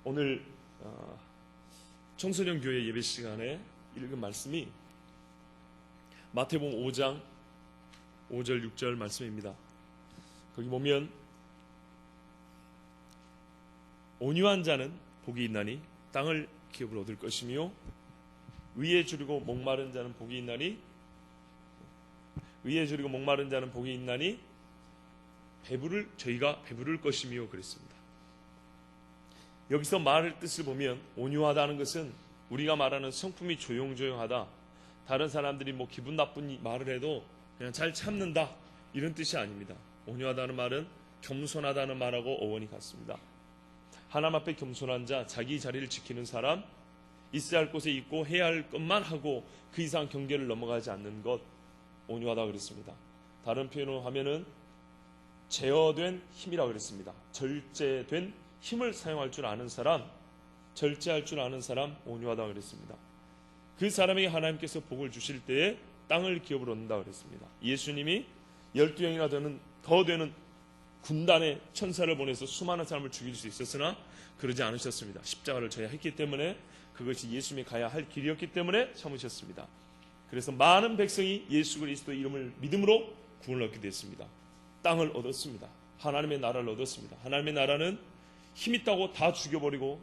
오늘 청소년 교회 예배 시간에 읽은 말씀이 마태복음 5장 5절 6절 말씀입니다. 거기 보면 온유한 자는 복이 있나니 땅을 기업을 얻을 것이며 의에 줄이고 목마른 자는 복이 있나니 저희가 배부를 것이며 그랬습니다. 여기서 말할 뜻을 보면 온유하다는 것은 우리가 말하는 성품이 조용조용하다, 다른 사람들이 기분 나쁜 말을 해도 그냥 잘 참는다, 이런 뜻이 아닙니다. 온유하다는 말은 겸손하다는 말하고 어원이 같습니다. 하나님 앞에 겸손한 자, 자기 자리를 지키는 사람, 있어야 할 곳에 있고 해야 할 것만 하고 그 이상 경계를 넘어가지 않는 것, 온유하다 그랬습니다. 다른 표현으로 하면은 제어된 힘이라고 그랬습니다. 절제된 힘을 사용할 줄 아는 사람, 절제할 줄 아는 사람, 온유하다 그랬습니다. 그 사람에게 하나님께서 복을 주실 때에 땅을 기업으로 얻는다 그랬습니다. 예수님이 12명이나 더 되는 군단의 천사를 보내서 수많은 사람을 죽일 수 있었으나 그러지 않으셨습니다. 십자가를 져야 했기 때문에, 그것이 예수님이 가야 할 길이었기 때문에 참으셨습니다. 그래서 많은 백성이 예수 그리스도의 이름을 믿음으로 구원을 얻게 됐습니다. 땅을 얻었습니다. 하나님의 나라를 얻었습니다. 하나님의 나라는 힘 있다고 다 죽여버리고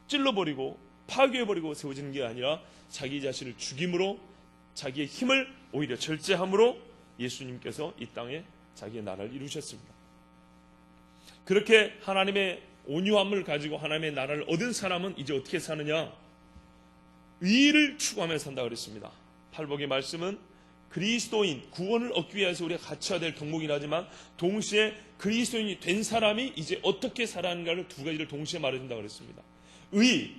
찔러버리고 파괴해버리고 세워지는 게 아니라 자기 자신을 죽임으로, 자기의 힘을 오히려 절제함으로 예수님께서 이 땅에 자기의 나라를 이루셨습니다. 그렇게 하나님의 온유함을 가지고 하나님의 나라를 얻은 사람은 이제 어떻게 사느냐? 의를 추구하며 산다 그랬습니다. 팔복의 말씀은 그리스도인, 구원을 얻기 위해서 우리가 갖춰야 될 덕목이긴 하지만 동시에 그리스도인이 된 사람이 이제 어떻게 살아가는가를 두 가지를 동시에 말해준다고 그랬습니다. 의,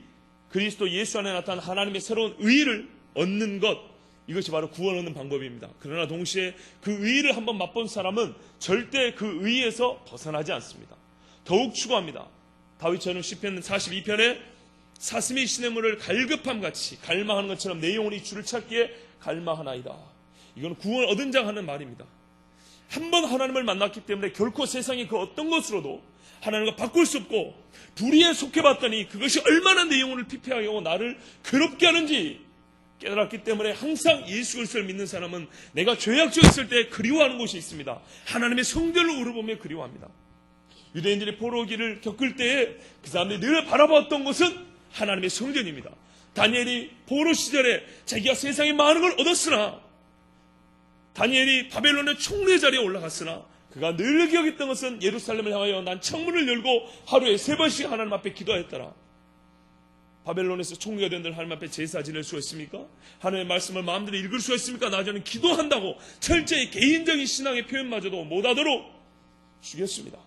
그리스도 예수 안에 나타난 하나님의 새로운 의를 얻는 것, 이것이 바로 구원 얻는 방법입니다. 그러나 동시에 그 의를 한번 맛본 사람은 절대 그 의에서 벗어나지 않습니다. 더욱 추구합니다. 다윗처럼 시편 42편에 사슴이 시냇물을 갈급함 같이 갈망하는 것처럼 내 영혼이 주를 찾기에 갈망하나이다. 이건 구원 얻은 자가 하는 말입니다. 한번 하나님을 만났기 때문에 결코 세상의 그 어떤 것으로도 하나님과 바꿀 수 없고, 불의에 속해봤더니 그것이 얼마나 내 영혼을 피폐하게 하고 나를 괴롭게 하는지 깨달았기 때문에 항상 예수 그리스도를 믿는 사람은 내가 죄악적이었을 때 그리워하는 곳이 있습니다. 하나님의 성전을 우러보며 그리워합니다. 유대인들이 포로기를 겪을 때에 그 사람들이 늘 바라봤던 것은 하나님의 성전입니다. 다니엘이 포로 시절에 자기가 세상에 많은 걸 얻었으나, 다니엘이 바벨론의 총리 자리에 올라갔으나 그가 늘 기억했던 것은 예루살렘을 향하여 난 창문을 열고 하루에 3번씩 하나님 앞에 기도했더라. 바벨론에서 총리가 된들 하나님 앞에 제사 지낼 수가 있습니까? 하나님의 말씀을 마음대로 읽을 수가 있습니까? 나중에는 기도한다고 철저히 개인적인 신앙의 표현마저도 못하도록 죽였습니다.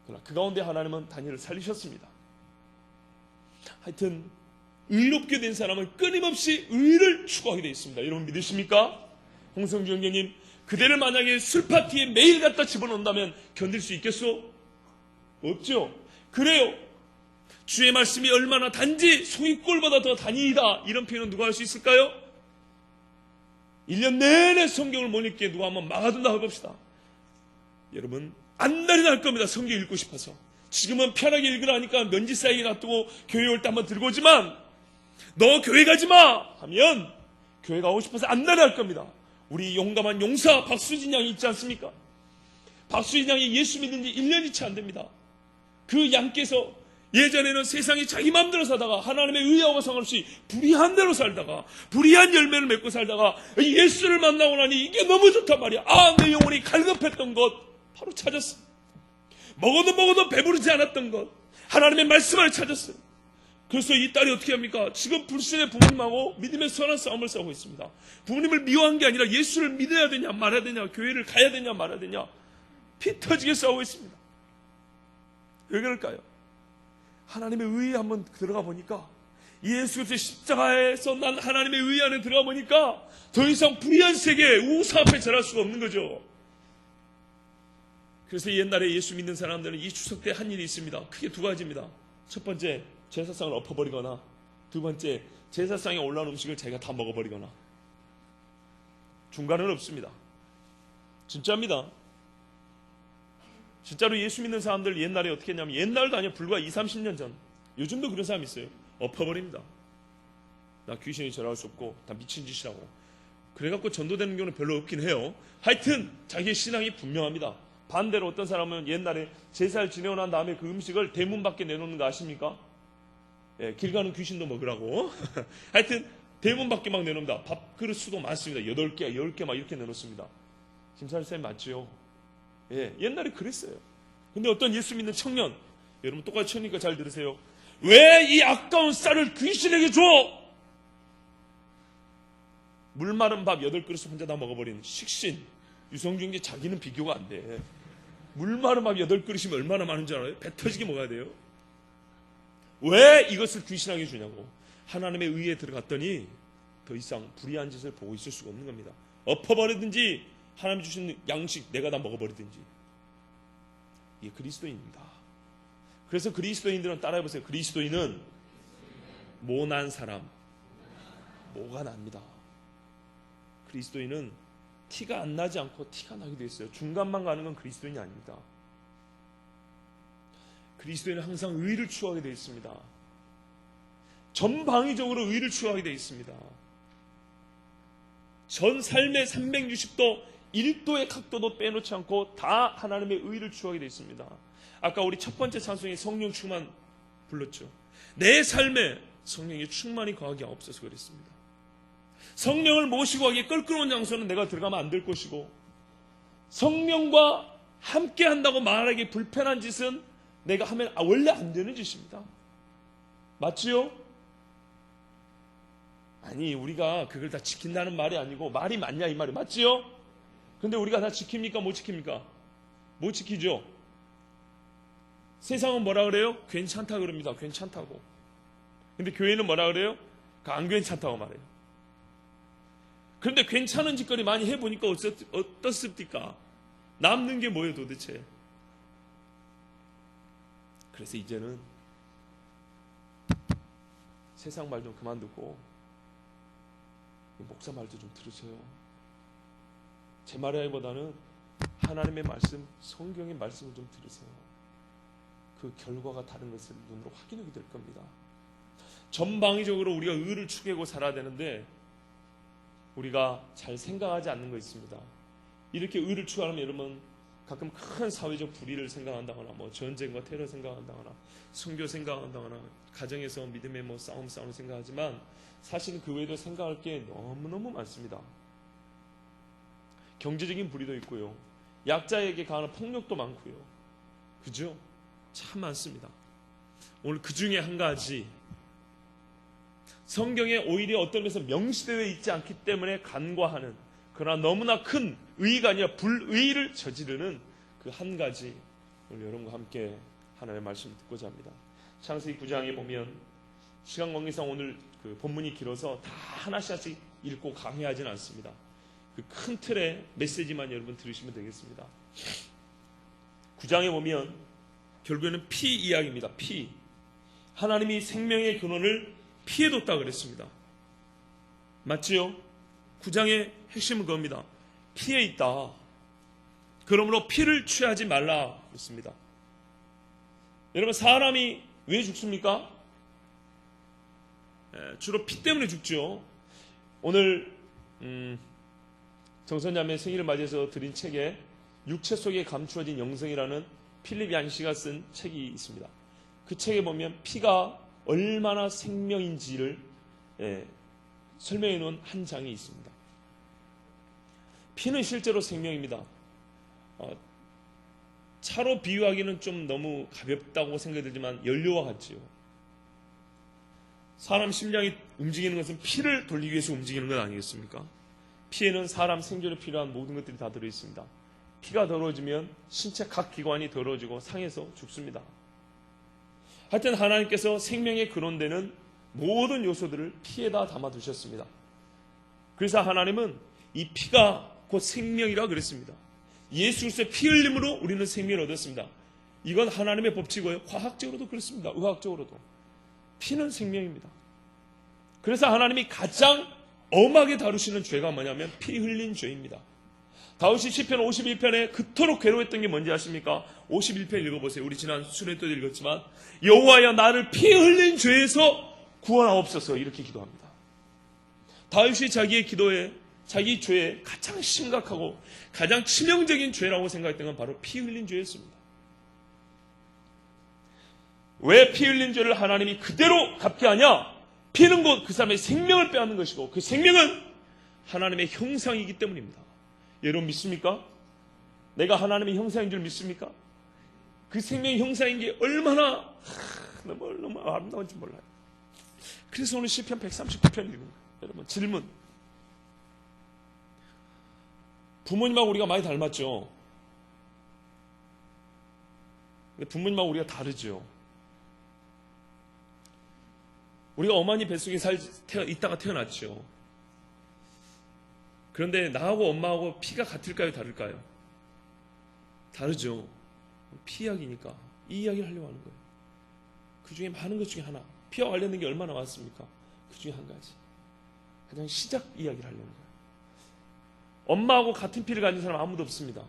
그러나 그 가운데 하나님은 다니엘을 살리셨습니다. 하여튼 의롭게 된 사람은 끊임없이 의를 추구하게 되어 있습니다. 여러분 믿으십니까? 홍성주 형제님, 그대를 만약에 술파티에 매일 갖다 집어넣는다면 견딜 수 있겠소? 없죠. 그래요. 주의 말씀이 얼마나 단지 송이꼴보다 더 단이다, 이런 표현은 누가 할 수 있을까요? 1년 내내 성경을 못 읽게 누가 한번 막아둔다 해봅시다. 여러분 안달이 날 겁니다. 성경 읽고 싶어서. 지금은 편하게 읽으라니까 면지 쌓이게 놔두고 교회 올 때 한번 들고 오지만, 너 교회 가지 마 하면 교회 가고 싶어서 안달이 날 겁니다. 우리 용감한 용사 박수진 양이 있지 않습니까? 박수진 양이 예수 믿은 지 1년이 채 안 됩니다. 그 양께서 예전에는 세상이 자기 마음대로 사다가 하나님의 의하고 상관없이 불의한 대로 살다가 불의한 열매를 맺고 살다가 예수를 만나고 나니 이게 너무 좋단 말이야. 내 영혼이 갈급했던 것 바로 찾았어. 먹어도 배부르지 않았던 것, 하나님의 말씀을 찾았어요. 그래서 이 딸이 어떻게 합니까? 지금 불신의 부모님하고 믿음의 선한 싸움을 싸우고 있습니다. 부모님을 미워한 게 아니라 예수를 믿어야 되냐 말아야 되냐, 교회를 가야 되냐 말아야 되냐, 피 터지게 싸우고 있습니다. 왜 그럴까요? 하나님의 의에 한번 들어가 보니까, 예수 그리스도의 십자가에서 난 하나님의 의 안에 들어가 보니까 더 이상 불의한 세계 우사 앞에 절할 수가 없는 거죠. 그래서 옛날에 예수 믿는 사람들은 이 추석 때 한 일이 있습니다. 크게 두 가지입니다. 첫 번째, 제사상을 엎어버리거나, 두 번째, 제사상에 올라온 음식을 자기가 다 먹어버리거나. 중간은 없습니다. 진짜입니다. 진짜로 예수 믿는 사람들 옛날에 어떻게 했냐면, 옛날도 아니야, 불과 20, 30년 전 요즘도 그런 사람이 있어요. 엎어버립니다. 나 귀신이 전할 수 없고 다 미친 짓이라고. 그래갖고 전도되는 경우는 별로 없긴 해요. 하여튼 자기의 신앙이 분명합니다. 반대로 어떤 사람은 옛날에 제사를 지내고 난 다음에 그 음식을 대문 밖에 내놓는 거 아십니까? 예, 길 가는 귀신도 먹으라고. 하여튼 대문 밖에 막 내놓습니다. 밥그릇 수도 많습니다. 8개, 10개 막 이렇게 내놓습니다. 김사리쌤 맞지요? 예, 옛날에 그랬어요. 근데 어떤 예수 믿는 청년, 여러분 똑같이 청년이니까 잘 들으세요. 왜 이 아까운 쌀을 귀신에게 줘? 물 마른 밥 8그릇을 혼자 다 먹어버리는 식신. 유성중에 자기는 비교가 안 돼. 물 마른 밥 8그릇이면 얼마나 많은 줄 알아요? 배 터지게 먹어야 돼요. 왜 이것을 귀신에게 주냐고. 하나님의 의에 들어갔더니 더 이상 불의한 짓을 보고 있을 수가 없는 겁니다. 엎어버리든지 하나님 주신 양식 내가 다 먹어버리든지. 이게 그리스도인입니다. 그래서 그리스도인들은 따라해보세요. 그리스도인은 모난 사람, 모가 납니다. 그리스도인은 티가 안 나지 않고 티가 나게 되어 있어요. 중간만 가는 건 그리스도인이 아닙니다. 그리스도인은 항상 의를 추구하게 되어 있습니다. 전방위적으로 의를 추구하게 되어 있습니다. 전 삶의 360도 1도의 각도도 빼놓지 않고 다 하나님의 의를 추구하게 되어 있습니다. 아까 우리 첫 번째 찬송에 성령 충만 불렀죠. 내 삶에 성령의 충만이 거하기 없어서 그랬습니다. 성령을 모시고 하기에 껄끄러운 장소는 내가 들어가면 안 될 것이고, 성령과 함께 한다고 말하기 불편한 짓은 내가 하면 원래 안 되는 짓입니다. 맞지요? 아니, 우리가 그걸 다 지킨다는 말이 아니고 말이 맞냐 이 말이 맞지요? 근데 우리가 다 지킵니까? 못 지킵니까? 못 지키죠. 세상은 뭐라 그래요? 괜찮다 그럽니다. 괜찮다고. 근데 교회는 뭐라 그래요? 안 괜찮다고 말해요. 그런데 괜찮은 짓거리 많이 해보니까 어떻습니까? 남는 게 뭐예요 도대체? 그래서 이제는 세상 말 좀 그만 듣고 목사 말도 좀 들으세요. 제 말하기보다는 하나님의 말씀, 성경의 말씀을 좀 들으세요. 그 결과가 다른 것을 눈으로 확인하게 될 겁니다. 전방위적으로 우리가 의를 추구하고 살아야 되는데 우리가 잘 생각하지 않는 거 있습니다. 이렇게 의를 추구하면 여러분 가끔 큰 사회적 불의를 생각한다거나 뭐 전쟁과 테러 생각한다거나 선교 생각한다거나 가정에서 믿음의 뭐 싸움 생각하지만 사실은 그 외에도 생각할 게 너무너무 많습니다. 경제적인 불의도 있고요. 약자에게 가하는 폭력도 많고요. 그죠? 참 많습니다. 오늘 그 중에 한 가지, 성경에 오히려 어떤 면에서 명시되어 있지 않기 때문에 간과하는, 그러나 너무나 큰 의의가 아니라 불의를 저지르는 그 한 가지, 오늘 여러분과 함께 하나님의 말씀을 듣고자 합니다. 창세기 9장에 보면 시간 관계상 오늘 그 본문이 길어서 다 하나씩 읽고 강의하지는 않습니다. 그 큰 틀의 메시지만 여러분 들으시면 되겠습니다. 9장에 보면 결국에는 피 이야기입니다. 피. 하나님이 생명의 근원을 피에 뒀다 그랬습니다. 맞지요? 9장의 핵심은 그겁니다. 피에 있다. 그러므로 피를 취하지 말라 그랬습니다. 여러분, 사람이 왜 죽습니까? 주로 피 때문에 죽죠. 오늘 정선자매 생일을 맞이해서 드린 책에 육체 속에 감추어진 영성이라는 필립 얀시가 쓴 책이 있습니다. 그 책에 보면 피가 얼마나 생명인지를 설명해 놓은 한 장이 있습니다. 피는 실제로 생명입니다. 차로 비유하기는 좀 너무 가볍다고 생각이 들지만 연료와 같지요. 사람 심장이 움직이는 것은 피를 돌리기 위해서 움직이는 것 아니겠습니까? 피에는 사람 생존에 필요한 모든 것들이 다 들어있습니다. 피가 더러워지면 신체 각 기관이 더러워지고 상해서 죽습니다. 하여튼 하나님께서 생명의 근원되는 모든 요소들을 피에다 담아두셨습니다. 그래서 하나님은 이 피가 곧 생명이라 그랬습니다. 예수 그리스도의 피 흘림으로 우리는 생명을 얻었습니다. 이건 하나님의 법칙이고요. 과학적으로도 그렇습니다. 의학적으로도. 피는 생명입니다. 그래서 하나님이 가장 엄하게 다루시는 죄가 뭐냐면 피 흘린 죄입니다. 다윗이 시편 51편에 그토록 괴로웠던 게 뭔지 아십니까? 51편 읽어보세요. 우리 지난 수련회 때도 읽었지만 여호와여 나를 피 흘린 죄에서 구원하옵소서 이렇게 기도합니다. 다윗이 자기의 기도에 자기 죄에 가장 심각하고 가장 치명적인 죄라고 생각했던 건 바로 피 흘린 죄였습니다. 왜 피 흘린 죄를 하나님이 그대로 갚게 하냐? 피는 곧 그 사람의 생명을 빼앗는 것이고 그 생명은 하나님의 형상이기 때문입니다. 여러분 믿습니까? 내가 하나님의 형상인 줄 믿습니까? 그 생명의 형상인 게 얼마나 너무 아름다운지 몰라요. 그래서 오늘 시편 139편 읽은 거예요. 여러분 질문. 부모님하고 우리가 많이 닮았죠. 근데 부모님하고 우리가 다르죠. 우리가 어머니 뱃속에 있다가 태어났죠. 그런데 나하고 엄마하고 피가 같을까요? 다를까요? 다르죠. 피 이야기니까 이 이야기를 하려고 하는 거예요. 그 중에 많은 것 중에 하나. 피와 관련된 게 얼마나 많습니까? 그 중에 한 가지. 가장 시작 이야기를 하려는 거예요. 엄마하고 같은 피를 가진 사람 아무도 없습니다.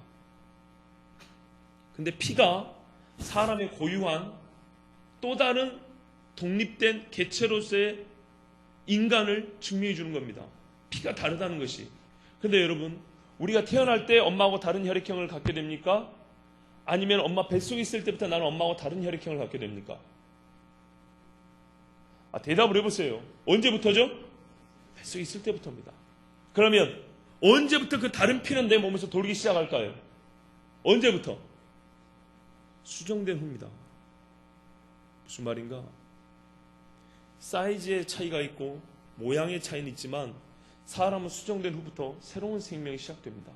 근데 피가 사람의 고유한 또 다른 독립된 개체로서의 인간을 증명해 주는 겁니다. 피가 다르다는 것이. 근데 여러분, 우리가 태어날 때 엄마하고 다른 혈액형을 갖게 됩니까? 아니면 엄마 뱃속에 있을 때부터 나는 엄마하고 다른 혈액형을 갖게 됩니까? 대답을 해보세요. 언제부터죠? 뱃속에 있을 때부터입니다. 그러면 언제부터 그 다른 피는 내 몸에서 돌기 시작할까요? 언제부터? 수정된 후입니다. 무슨 말인가? 사이즈의 차이가 있고 모양의 차이는 있지만 사람은 수정된 후부터 새로운 생명이 시작됩니다.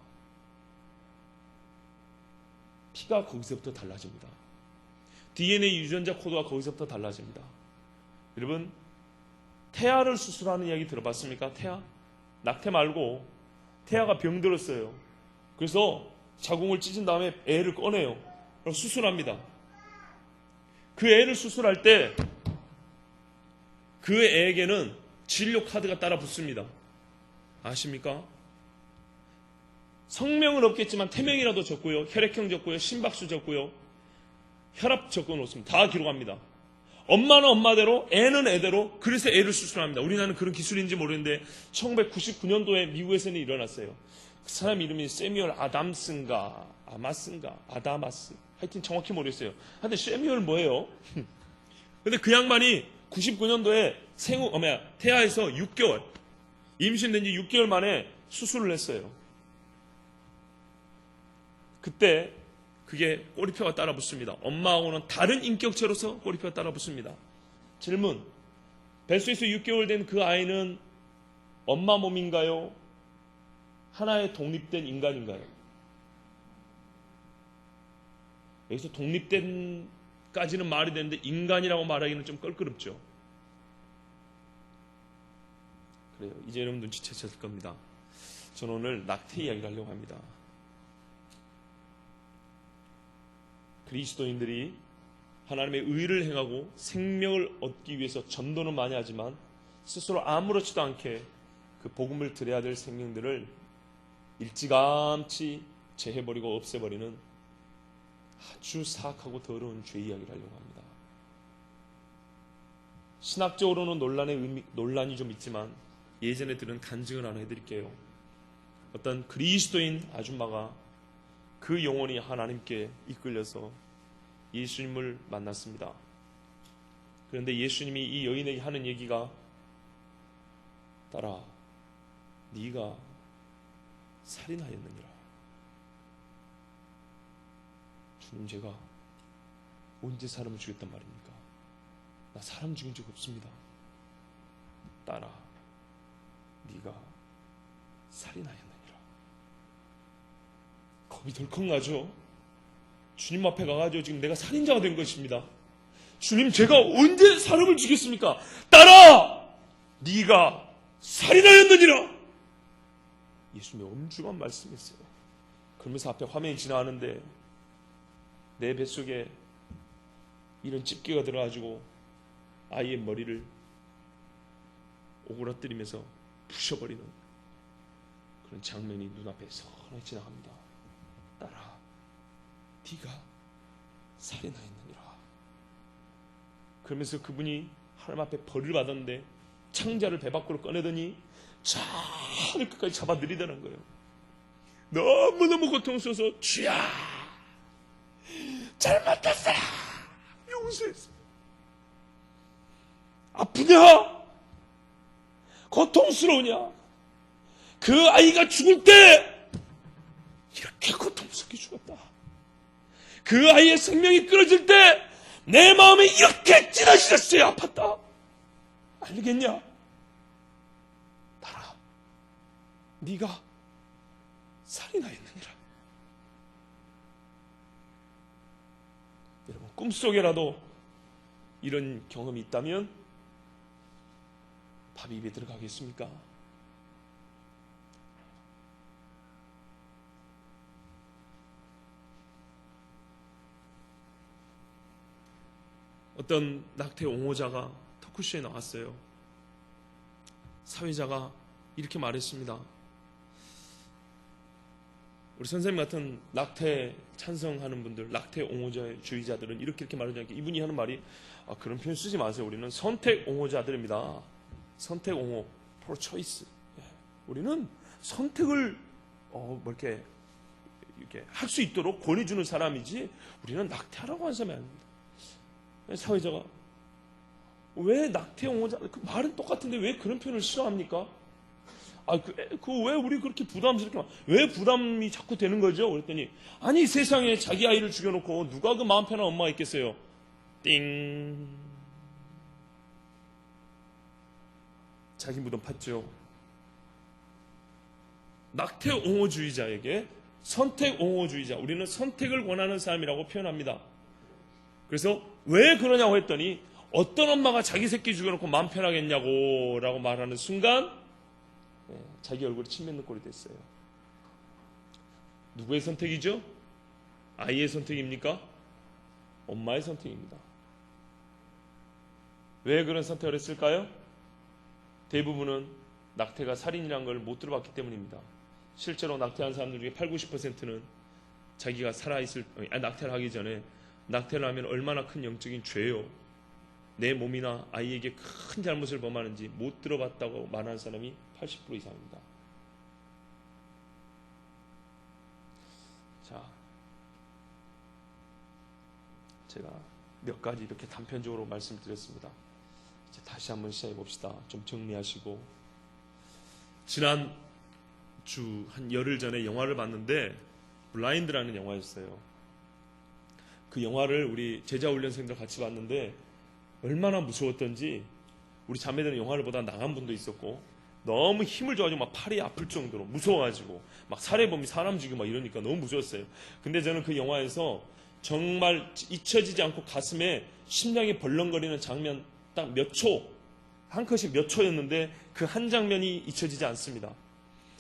피가 거기서부터 달라집니다. DNA 유전자 코드가 거기서부터 달라집니다. 여러분, 태아를 수술하는 이야기 들어봤습니까? 태아? 낙태 말고 태아가 병들었어요. 그래서 자궁을 찢은 다음에 애를 꺼내요. 그럼 수술합니다. 그 애를 수술할 때 그 애에게는 진료 카드가 따라 붙습니다. 아십니까? 성명은 없겠지만 태명이라도 적고요. 혈액형 적고요. 심박수 적고요. 혈압 적어 놓습니다. 다 기록합니다. 엄마는 엄마대로 애는 애대로 그래서 애를 수술합니다. 우리나라는 그런 기술인지 모르는데 1999년도에 미국에서는 일어났어요. 그 사람 이름이 세뮤얼 아담스인가 아마스인가 아다마스 하여튼 정확히 모르겠어요. 하여튼 세뮤얼 뭐예요? 근데 그 양반이 99년도에 태아에서 6개월 임신된 지 6개월 만에 수술을 했어요. 그때 그게 꼬리표가 따라 붙습니다. 엄마하고는 다른 인격체로서 꼬리표가 따라 붙습니다. 질문. 뱃속에서 6개월 된 그 아이는 엄마 몸인가요? 하나의 독립된 인간인가요? 여기서 독립된까지는 말이 되는데 인간이라고 말하기는 좀 껄끄럽죠. 그래요. 이제 여러분 눈치채셨을 겁니다. 저는 오늘 낙태 이야기를 하려고 합니다. 그리스도인들이 하나님의 의를 행하고 생명을 얻기 위해서 전도는 많이 하지만 스스로 아무렇지도 않게 그 복음을 드려야 될 생명들을 일찌감치 제해버리고 없애버리는 아주 사악하고 더러운 죄 이야기를 하려고 합니다. 신학적으로는 논란이 좀 있지만 예전에 들은 간증을 하나 해드릴게요. 어떤 그리스도인 아줌마가 그 영혼이 하나님께 이끌려서 예수님을 만났습니다. 그런데 예수님이 이 여인에게 하는 얘기가 딸아, 네가 살인하였느니라. 주님, 제가 언제 사람을 죽였단 말입니까? 나 사람 죽인 적 없습니다. 딸아, 네가 살인하였느니라. 겁이 덜컥 나죠? 주님 앞에 가가지고 지금 내가 살인자가 된 것입니다. 주님, 제가 언제 사람을 죽였습니까? 딸아, 네가 살인하였느니라. 예수님이 엄중한 말씀했어요. 그러면서 앞에 화면이 지나가는데 내 뱃속에 이런 집게가 들어가지고 아이의 머리를 오그라뜨리면서 부셔버리는 그런 장면이 눈앞에 선하게 지나갑니다. 딸아, 네가 살인하였느니라. 그러면서 그분이 하나님 앞에 벌을 받았는데 창자를 배 밖으로 꺼내더니 저 하늘 끝까지 잡아 들이다는 거예요. 너무너무 고통스러워서 주야 잘못했어 용서했어. 아프냐? 고통스러우냐? 그 아이가 죽을 때 이렇게 고통스럽게 죽었다. 그 아이의 생명이 끊어질 때 내 마음이 이렇게 찢어졌어야 아팠다. 알겠냐? 딸아, 네가 살인하였느니라. 여러분, 꿈속에라도 이런 경험이 있다면 밥이 입에 들어가겠습니까? 어떤 낙태 옹호자가 토크쇼에 나왔어요. 사회자가 이렇게 말했습니다. 우리 선생님 같은 낙태 찬성하는 분들, 낙태 옹호주의자들은 이렇게 말하지 않게, 이분이 하는 말이 그런 표현 쓰지 마세요. 우리는 선택 옹호자들입니다. 선택 옹호, pro choice. 우리는 선택을 이렇게 할 수 있도록 권해주는 사람이지 우리는 낙태하라고 하는 사람이 아닙니다. 사회자가 왜 낙태 옹호자, 그 말은 똑같은데 왜 그런 표현을 싫어합니까? 왜 우리 그렇게 부담스럽게, 왜 부담이 자꾸 되는 거죠? 그랬더니, 아니, 세상에 자기 아이를 죽여놓고 누가 그 마음 편한 엄마가 있겠어요? 띵. 자기 무덤 팠죠. 낙태 옹호주의자에게 선택 옹호주의자, 우리는 선택을 권하는 사람이라고 표현합니다. 그래서 왜 그러냐고 했더니, 어떤 엄마가 자기 새끼 죽여놓고 마음 편하겠냐고 라고 말하는 순간 자기 얼굴이 침 뱉는 꼴이 됐어요. 누구의 선택이죠? 아이의 선택입니까? 엄마의 선택입니다. 왜 그런 선택을 했을까요? 대부분은 낙태가 살인이라는 걸 못 들어봤기 때문입니다. 실제로 낙태한 사람들 중에 80~90%는 자기가 낙태를 하기 전에 낙태를 하면 얼마나 큰 영적인 죄요, 내 몸이나 아이에게 큰 잘못을 범하는지 못 들어봤다고 말하는 사람이 80% 이상입니다. 자, 제가 몇 가지 이렇게 단편적으로 말씀드렸습니다. 이제 다시 한번 시작해 봅시다. 좀 정리하시고. 지난 주 한 열흘 전에 영화를 봤는데 블라인드라는 영화였어요. 그 영화를 우리 제자훈련생들 같이 봤는데 얼마나 무서웠던지, 우리 자매들은 영화를 보다 나간 분도 있었고 너무 힘을 줘가지고 막 팔이 아플 정도로 무서워가지고 막 살해범이 사람 죽이고 막 이러니까 너무 무서웠어요. 근데 저는 그 영화에서 정말 잊혀지지 않고 가슴에 심장이 벌렁거리는 장면 딱 몇 초, 한 컷이 몇 초였는데 그 한 장면이 잊혀지지 않습니다.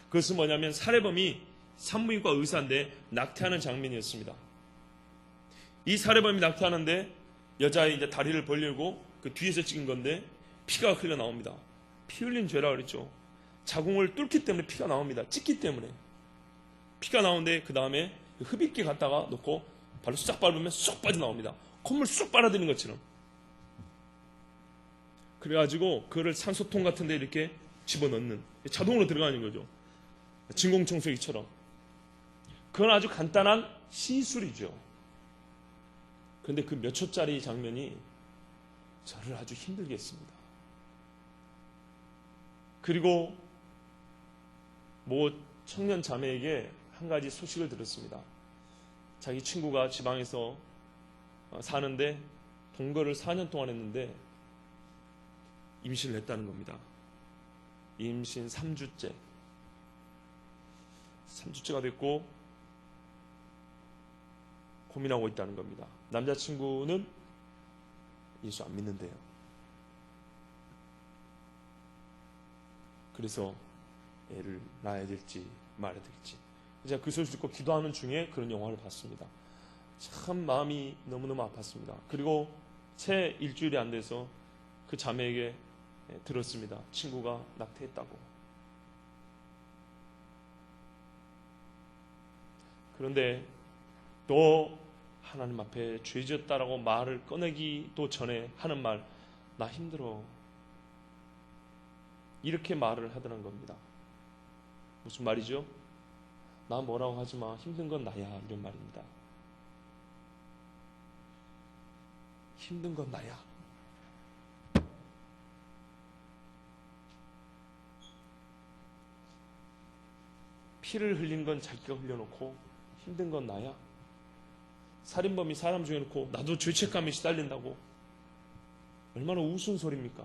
그것은 뭐냐면 살해범이 산부인과 의사인데 낙태하는 장면이었습니다. 이 살해범이 낙태하는데 여자의 이제 다리를 벌리고 그 뒤에서 찍은 건데 피가 흘러 나옵니다. 피 흘린 죄라 그랬죠. 자궁을 뚫기 때문에 피가 나옵니다. 찢기 때문에 피가 나오는데 그 다음에 흡입기 갖다가 놓고 발로 싹 밟으면 쏙 빠져나옵니다. 콧물 쏙 빨아들이는 것처럼. 그래가지고 그거를 산소통 같은 데 이렇게 집어넣는, 자동으로 들어가는 거죠. 진공청소기처럼. 그건 아주 간단한 시술이죠. 그런데 그 몇 초짜리 장면이 저를 아주 힘들게 했습니다. 그리고 청년 자매에게 한 가지 소식을 들었습니다. 자기 친구가 지방에서 사는데 동거를 4년 동안 했는데 임신을 했다는 겁니다. 임신 3주째가 됐고 고민하고 있다는 겁니다. 남자친구는 예수 안 믿는데요. 그래서 애를 낳아야 될지 말아야 될지. 제가 그 소식 듣고 기도하는 중에 그런 영화를 봤습니다. 참 마음이 너무너무 아팠습니다. 그리고 채 일주일이 안 돼서 그 자매에게 들었습니다. 친구가 낙태했다고. 그런데 또 하나님 앞에 죄졌다라고 말을 꺼내기도 전에 하는 말, 나 힘들어. 이렇게 말을 하더란 겁니다. 무슨 말이죠? 나 뭐라고 하지 마. 힘든 건 나야. 이런 말입니다. 힘든 건 나야. 피를 흘린 건 자기가 흘려놓고 힘든 건 나야. 살인범이 사람 죽여놓고 나도 죄책감에 시달린다고. 얼마나 우스운 소리입니까?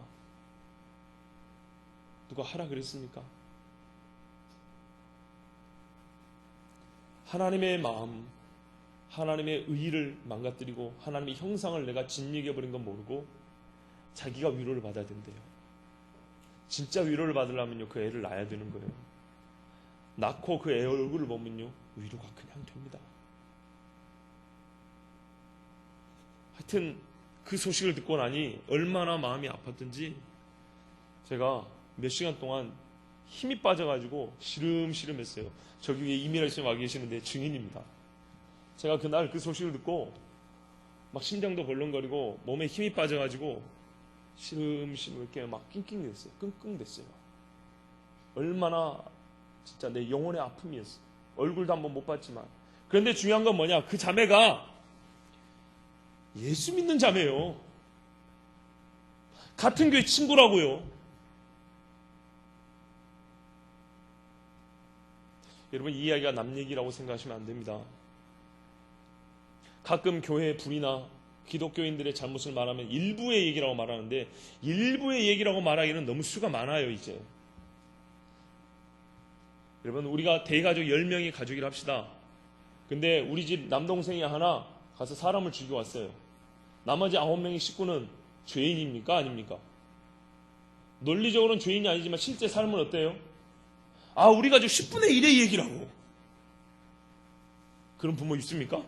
누가 하라 그랬습니까? 하나님의 마음, 하나님의 의의를 망가뜨리고 하나님의 형상을 내가 짓이겨버린 건 모르고 자기가 위로를 받아야 된대요. 진짜 위로를 받으려면요, 그 애를 낳아야 되는 거예요. 낳고 그 애 얼굴을 보면요, 위로가 그냥 됩니다. 하여튼 그 소식을 듣고 나니 얼마나 마음이 아팠던지 제가 몇 시간 동안 힘이 빠져가지고 시름시름했어요. 저기 위에 이민아 씨와 계시는데 증인입니다. 제가 그날 그 소식을 듣고 막 심장도 벌렁거리고 몸에 힘이 빠져가지고 시름시름 이렇게 막 낑낑댔어요. 끙끙댔어요. 얼마나 진짜 내 영혼의 아픔이었어요. 얼굴도 한번 못 봤지만. 그런데 중요한 건 뭐냐? 그 자매가 예수 믿는 자매예요. 같은 교회 친구라고요. 여러분, 이 이야기가 남 얘기라고 생각하시면 안 됩니다. 가끔 교회의 불이나 기독교인들의 잘못을 말하면 일부의 얘기라고 말하는데, 일부의 얘기라고 말하기는 너무 수가 많아요. 이제 여러분, 우리가 대가족 10명이 가족이라 합시다. 근데 우리 집 남동생이 하나 가서 사람을 죽이고 왔어요. 나머지 9명의 식구는 죄인입니까? 아닙니까? 논리적으로는 죄인이 아니지만 실제 삶은 어때요? 아, 우리 가족 10분의 1의 얘기라고. 그런 부모 있습니까?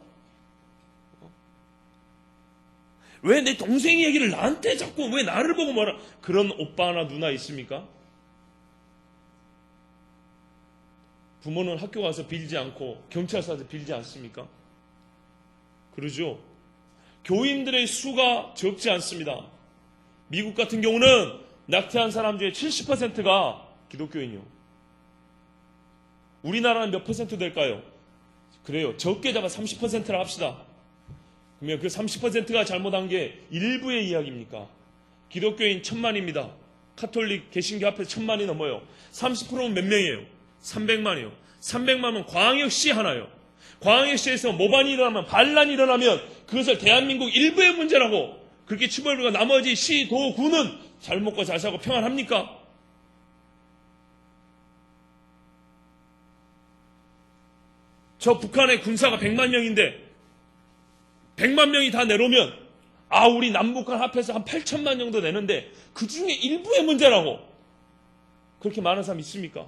왜 내 동생 얘기를 나한테 자꾸, 왜 나를 보고 말하? 그런 오빠나 누나 있습니까? 부모는 학교 가서 빌지 않고 경찰서에서 빌지 않습니까? 그러죠. 교인들의 수가 적지 않습니다. 미국 같은 경우는 낙태한 사람 중에 70%가 기독교인이요. 우리나라는 몇 퍼센트 될까요? 그래요. 적게 잡아 30%라 합시다. 그러면 그 30%가 잘못한 게 일부의 이야기입니까? 기독교인 1000만입니다. 카톨릭 개신교 앞에서 1000만이 넘어요. 30%면 몇 명이에요? 300만이요. 300만은 광역시 하나요. 광역시에서 모반이 일어나면, 반란이 일어나면 그것을 대한민국 일부의 문제라고 그렇게 치부하고 나머지 시, 도, 구는 잘 먹고 잘 살고 평안합니까? 저 북한의 군사가 100만 명인데 100만 명이 다 내려오면 우리 남북한 합해서 한 8천만 정도 되는데 그 중에 일부의 문제라고 그렇게 많은 사람 있습니까?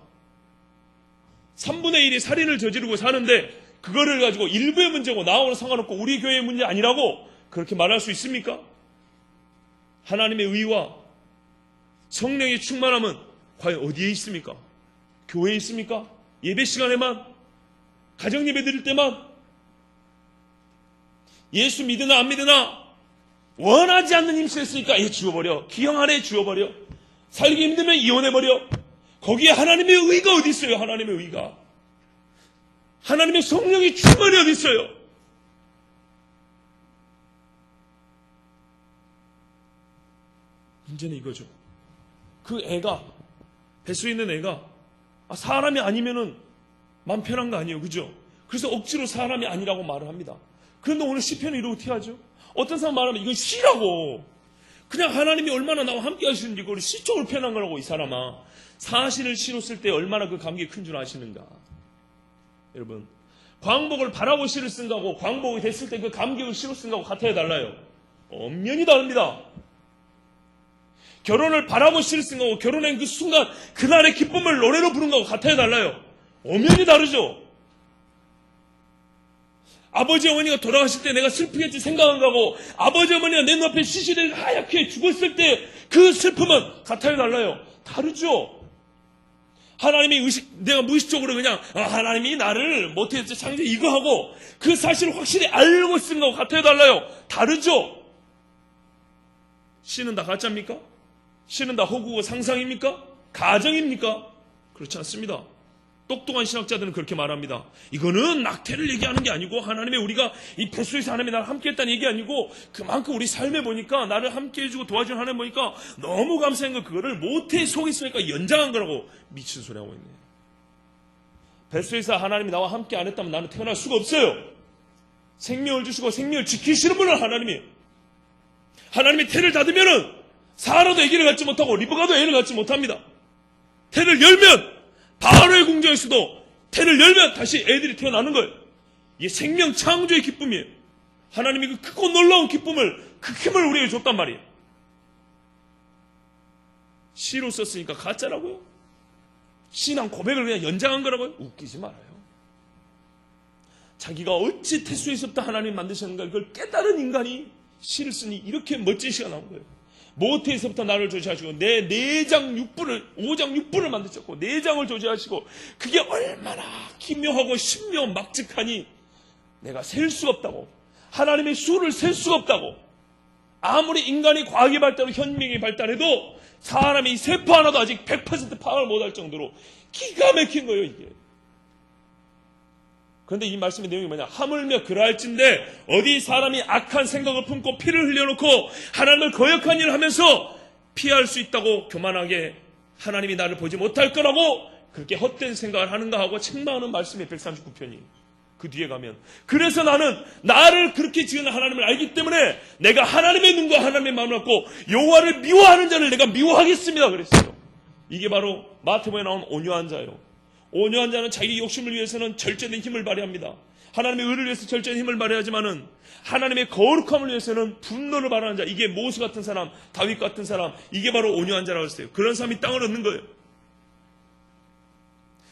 3분의 1이 살인을 저지르고 사는데 그거를 가지고 일부의 문제고 나하고는 상관없고 우리 교회의 문제 아니라고 그렇게 말할 수 있습니까? 하나님의 의와 성령의 충만함은 과연 어디에 있습니까? 교회에 있습니까? 예배 시간에만? 가정 예배 드릴 때만? 예수 믿으나 안 믿으나 원하지 않는 임신했으니까 지워버려. 기형 안에 지워버려. 살기 힘들면 이혼해버려. 거기에 하나님의 의가 어디 있어요? 하나님의 의가. 하나님의 성령의 충만이 어디 있어요? 문제는 이거죠. 그 애가, 뱃속에 있는 애가 사람이 아니면은 마음 편한 거 아니에요. 그죠? 그래서 억지로 사람이 아니라고 말을 합니다. 그런데 오늘 시편을 이러고 어떻게 하죠? 어떤 사람 말하면 이건 시라고. 그냥 하나님이 얼마나 나와 함께 하시는지 그걸 시적으로 표현한 거라고. 이 사람아, 사실을 시로 쓸 때 얼마나 그 감격이 큰 줄 아시는가. 여러분, 광복을 바라고 시를 쓴 거하고 광복이 됐을 때 그 감격을 시로 쓴 거하고 같아야 달라요. 엄연히 다릅니다. 결혼을 바라고 시를 쓴 거하고 결혼한 그 순간 그날의 기쁨을 노래로 부른 거하고 같아야 달라요. 엄연히 다르죠. 아버지 어머니가 돌아가실 때 내가 슬프겠지 생각한 거하고 아버지 어머니가 내 눈앞에 시신을 하얗게 죽었을 때 그 슬픔은 같아요 달라요? 다르죠. 하나님이 내가 무의식적으로 그냥 하나님이 나를 모태에서 창조 이거 하고 그 사실을 확실히 알고 있는 것 같아요, 달라요? 다르죠? 신은 다 가짜입니까? 신은 다 허구고 상상입니까? 가정입니까? 그렇지 않습니다. 똑똑한 신학자들은 그렇게 말합니다. 이거는 낙태를 얘기하는 게 아니고 하나님의 우리가 이 뱃속에서 하나님이 나를 함께 했다는 얘기 아니고 그만큼 우리 삶에 보니까 나를 함께 해주고 도와주는 하나님 보니까 너무 감사한 거 그거를 모태 속에 있으니까 연장한 거라고 미친 소리 하고 있네. 뱃속에서 하나님이 나와 함께 안 했다면 나는 태어날 수가 없어요. 생명을 주시고 생명을 지키시는 분은 하나님이에요. 하나님이 태를 닫으면은 사라도 아기를 갖지 못하고 리브가도 애를 갖지 못합니다. 태를 열면 바로의 궁정에서도 태를 열면 다시 애들이 태어나는 거예요. 이게 생명 창조의 기쁨이에요. 하나님이 그 크고 놀라운 기쁨을, 그 힘을 우리에게 줬단 말이에요. 시로 썼으니까 가짜라고요? 신앙 고백을 그냥 연장한 거라고요? 웃기지 말아요. 자기가 어찌 태수에서부터 하나님 만드셨는가 이걸 깨달은 인간이 시를 쓰니 이렇게 멋진 시가 나온 거예요. 모태에서부터 나를 조시하시고 내 내장 육부를 5장 육부를 만드셨고 내장을 조시하시고 그게 얼마나 기묘하고 신묘막직하니 내가 셀 수가 없다고. 하나님의 수를 셀 수가 없다고. 아무리 인간이 과학이 발달하고 현명이 발달해도 사람이 세포 하나도 아직 100% 파악을 못할 정도로 기가 막힌 거예요, 이게. 그런데 이 말씀의 내용이 뭐냐? 하물며 그러할진대 어디 사람이 악한 생각을 품고 피를 흘려놓고 하나님을 거역한 일을 하면서 피할 수 있다고 교만하게 하나님이 나를 보지 못할 거라고 그렇게 헛된 생각을 하는가 하고 책망하는 말씀이 139편이 그 뒤에 가면 그래서 나는 나를 그렇게 지은 하나님을 알기 때문에 내가 하나님의 눈과 하나님의 마음을 갖고 여호와를 미워하는 자를 내가 미워하겠습니다 그랬어요. 이게 바로 마태복음에 나온 온유한 자예요. 온유한 자는 자기 욕심을 위해서는 절제된 힘을 발휘합니다. 하나님의 의를 위해서 절제된 힘을 발휘하지만은 하나님의 거룩함을 위해서는 분노를 발휘하는 자, 이게 모세 같은 사람, 다윗 같은 사람, 이게 바로 온유한 자라고 했어요. 그런 사람이 땅을 얻는 거예요.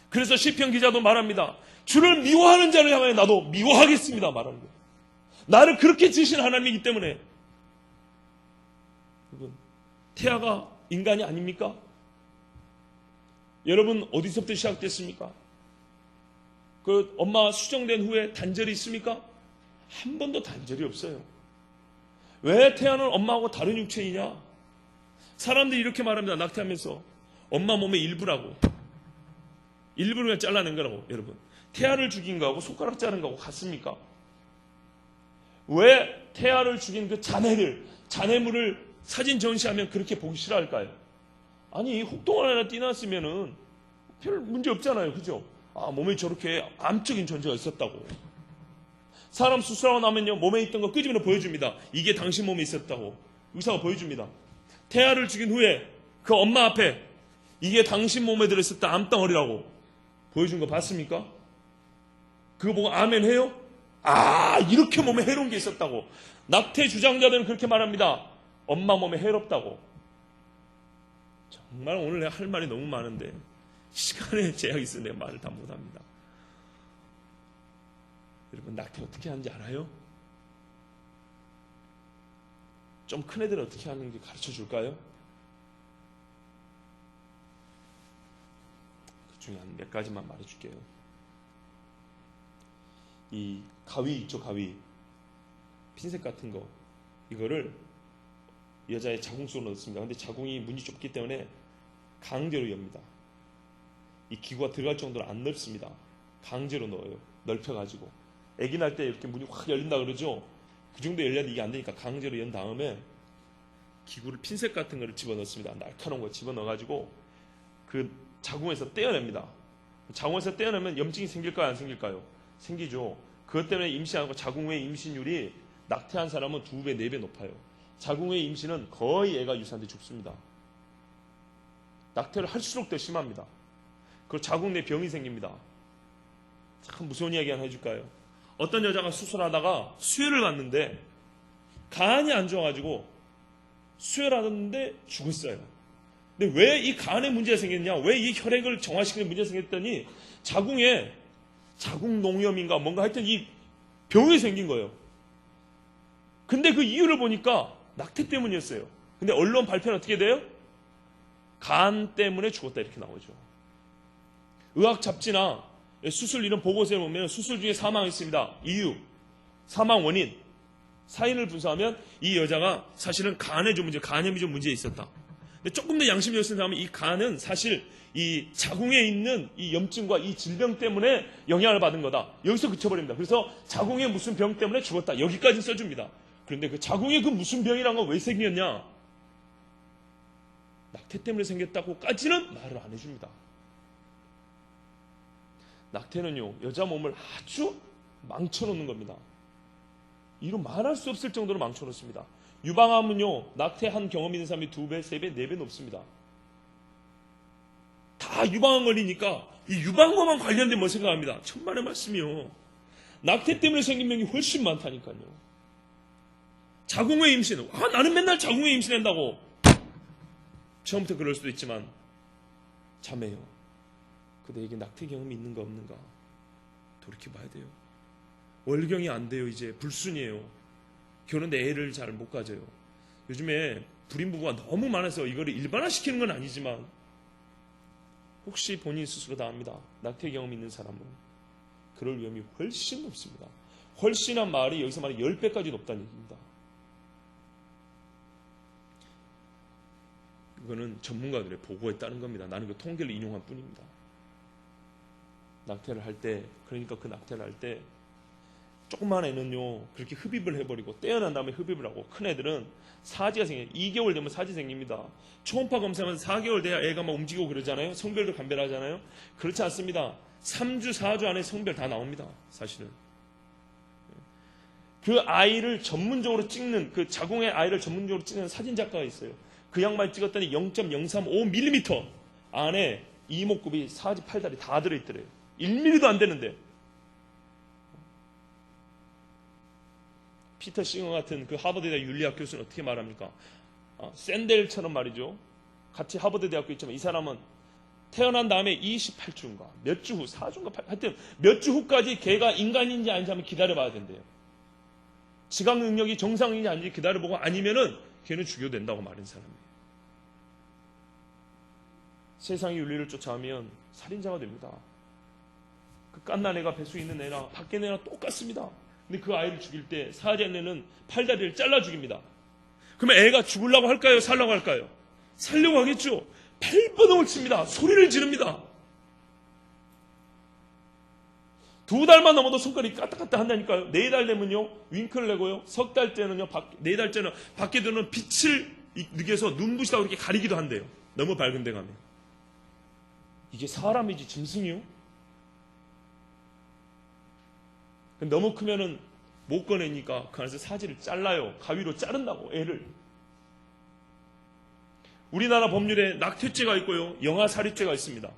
그래서 시편 기자도 말합니다. 주를 미워하는 자를 향하여 나도 미워하겠습니다 말하는 거예요. 나를 그렇게 지으신 하나님이기 때문에. 여러분, 태아가 인간이 아닙니까? 여러분 어디서부터 시작됐습니까? 그 엄마 수정된 후에 단절이 있습니까? 한 번도 단절이 없어요. 왜 태아는 엄마하고 다른 육체이냐? 사람들이 이렇게 말합니다. 낙태하면서 엄마 몸의 일부라고. 일부를 그냥 잘라낸 거라고. 여러분 태아를 죽인 거하고 손가락 자른 거하고 같습니까? 왜 태아를 죽인 그 자네물을 사진 전시하면 그렇게 보기 싫어할까요? 아니 혹동을 하나 띄놨으면은 별 문제 없잖아요, 그죠? 몸에 저렇게 암적인 존재가 있었다고. 사람 수술하고 나면요 몸에 있던 거 끄집어내 보여줍니다. 이게 당신 몸에 있었다고 의사가 보여줍니다. 태아를 죽인 후에 그 엄마 앞에 이게 당신 몸에 들어있었다 암덩어리라고 보여준 거 봤습니까? 그거 보고 아멘 해요? 이렇게 몸에 해로운 게 있었다고. 낙태 주장자들은 그렇게 말합니다. 엄마 몸에 해롭다고. 정말 오늘 내가 할 말이 너무 많은데 시간에 제약이 있어서 내가 말을 다 못합니다. 여러분 낙태 어떻게 하는지 알아요? 좀 큰 애들은 어떻게 하는지 가르쳐 줄까요? 그 중에 한 몇 가지만 말해줄게요. 이 가위 있죠, 가위 핀셋 같은 거 이거를 여자의 자궁 속으로 넣습니다. 근데 자궁이 문이 좁기 때문에 강제로 엽니다. 이 기구가 들어갈 정도로 안 넓습니다. 강제로 넣어요. 넓혀가지고. 아기 날 때 이렇게 문이 확 열린다 그러죠. 그 정도 열려도 이게 안 되니까 강제로 연 다음에 기구를 핀셋 같은 거를 집어넣습니다. 날카로운 거 집어넣어가지고 그 자궁에서 떼어냅니다. 자궁에서 떼어내면 염증이 생길까요? 안 생길까요? 생기죠. 그것 때문에 임신하고 자궁 외 임신율이 낙태한 사람은 2배, 4배 높아요. 자궁 외 임신은 거의 애가 유산돼 죽습니다. 낙태를 할수록 더 심합니다. 그리고 자궁 내 병이 생깁니다. 참 무서운 이야기 하나 해줄까요? 어떤 여자가 수술하다가 수혈을 받는데 간이 안 좋아가지고 수혈하는데 죽었어요. 근데 왜 이 간에 문제가 생겼냐? 왜 이 혈액을 정화시키는 문제가 생겼더니 자궁에 자궁농염인가 뭔가 하여튼 이 병이 생긴 거예요. 근데 그 이유를 보니까 낙태 때문이었어요. 근데 언론 발표는 어떻게 돼요? 간 때문에 죽었다 이렇게 나오죠. 의학 잡지나 수술 이런 보고서에 보면 수술 중에 사망했습니다. 이유, 사망 원인, 사인을 분석하면 이 여자가 사실은 간에 좀 문제, 간염이 좀 문제 있었다. 근데 조금 더 양심이 없는 사람은 이 간은 사실 이 자궁에 있는 이 염증과 이 질병 때문에 영향을 받은 거다. 여기서 그쳐버립니다. 그래서 자궁에 무슨 병 때문에 죽었다. 여기까지 써줍니다. 그런데 그 자궁에 그 무슨 병이란 건 왜 생겼냐? 낙태 때문에 생겼다고까지는 말을 안 해줍니다. 낙태는요, 여자 몸을 아주 망쳐놓는 겁니다. 이로 말할 수 없을 정도로 망쳐놓습니다. 유방암은요, 낙태한 경험 있는 사람이 2배, 3배, 4배 높습니다. 다 유방암 걸리니까 이 유방암만 관련된 뭐 생각합니다. 천만의 말씀이요. 낙태 때문에 생긴 병이 훨씬 많다니까요. 자궁외 임신, 나는 맨날 자궁외 임신한다고. 처음부터 그럴 수도 있지만 자매요, 그대에게 낙태 경험이 있는가 없는가 돌이켜봐야 돼요. 월경이 안 돼요. 이제 불순이에요. 결혼도 애를 잘 못 가져요. 요즘에 불임 부부가 너무 많아서 이거를 일반화시키는 건 아니지만 혹시 본인 스스로 다 압니다. 낙태 경험이 있는 사람은 그럴 위험이 훨씬 높습니다. 훨씬한 말이 여기서 말이 10배까지 높다는 얘기입니다. 이거는 전문가들의 보고에 따른 겁니다. 나는 그 통계를 인용한 뿐입니다. 낙태를 할 때, 그러니까 그 낙태를 할 때 조그만 애는요 그렇게 흡입을 해버리고 떼어난 다음에 흡입을 하고, 큰 애들은 사지가 생겨요. 2개월 되면 사지 생깁니다. 초음파 검사하면 4개월 돼야 애가 막 움직이고 그러잖아요. 성별도 감별하잖아요. 그렇지 않습니다. 3주 4주 안에 성별 다 나옵니다. 사실은 그 아이를 전문적으로 찍는, 그 자궁의 아이를 전문적으로 찍는 사진작가가 있어요. 그 양말 찍었더니 0.035mm 안에 이목구비, 사지, 팔다리 다 들어있더래요. 1mm도 안 되는데. 피터 싱어 같은 그 하버드대 윤리학 교수는 어떻게 말합니까? 샌델처럼 말이죠. 같이 하버드 대학교 있지만 이 사람은 태어난 다음에 28주인가 몇 주 후, 4주인가 하여튼 몇 주 후까지 걔가 인간인지 아닌지 한번 기다려봐야 된대요. 지각 능력이 정상인지 아닌지 기다려보고 아니면은 걔는 죽여도 된다고 말한 사람이에요. 세상의 윤리를 쫓아가면 살인자가 됩니다. 그 깐난 애가 뱃속에 있는 애랑 밖에 있는 애랑 똑같습니다. 근데 그 아이를 죽일 때 사자애는 팔다리를 잘라 죽입니다. 그러면 애가 죽으려고 할까요? 살려고 할까요? 살려고 하겠죠. 발버둥을 칩니다. 소리를 지릅니다. 2달만 넘어도 손가락이 까딱까딱 한다니까요. 4달 되면요 윙크를 내고요. 3달 때는요 4달째는 밖에 드는 빛을 느껴서 눈부시다고 이렇게 가리기도 한대요. 너무 밝은 데 가면. 이게 사람이지 짐승이요? 너무 크면은 못 꺼내니까 그 안에서 사지를 잘라요. 가위로 자른다고, 애를. 우리나라 법률에 낙태죄가 있고요, 영아살인죄가 있습니다.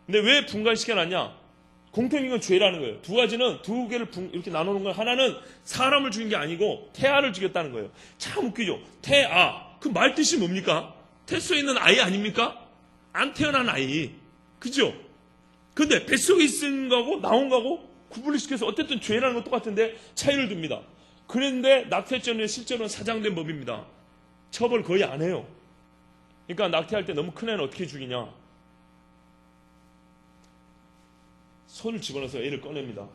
근데 왜 분간시켜놨냐? 공통인 건 죄라는 거예요. 두 가지는, 두 개를 이렇게 나누는 건, 하나는 사람을 죽인 게 아니고 태아를 죽였다는 거예요. 참 웃기죠? 태아, 그 말 뜻이 뭡니까? 태소에 있는 아이 아닙니까? 안 태어난 아이, 그죠? 근데 뱃속에 있은 거하고 나온 거하고 구분을 시켜서 어쨌든 죄라는 건 똑같은데 차이를 둡니다. 그런데 낙태죄는 실제로는 사장된 법입니다. 처벌 거의 안 해요. 그러니까 낙태할 때 너무 큰 애는 어떻게 죽이냐? 손을 집어넣어서 애를 꺼냅니다.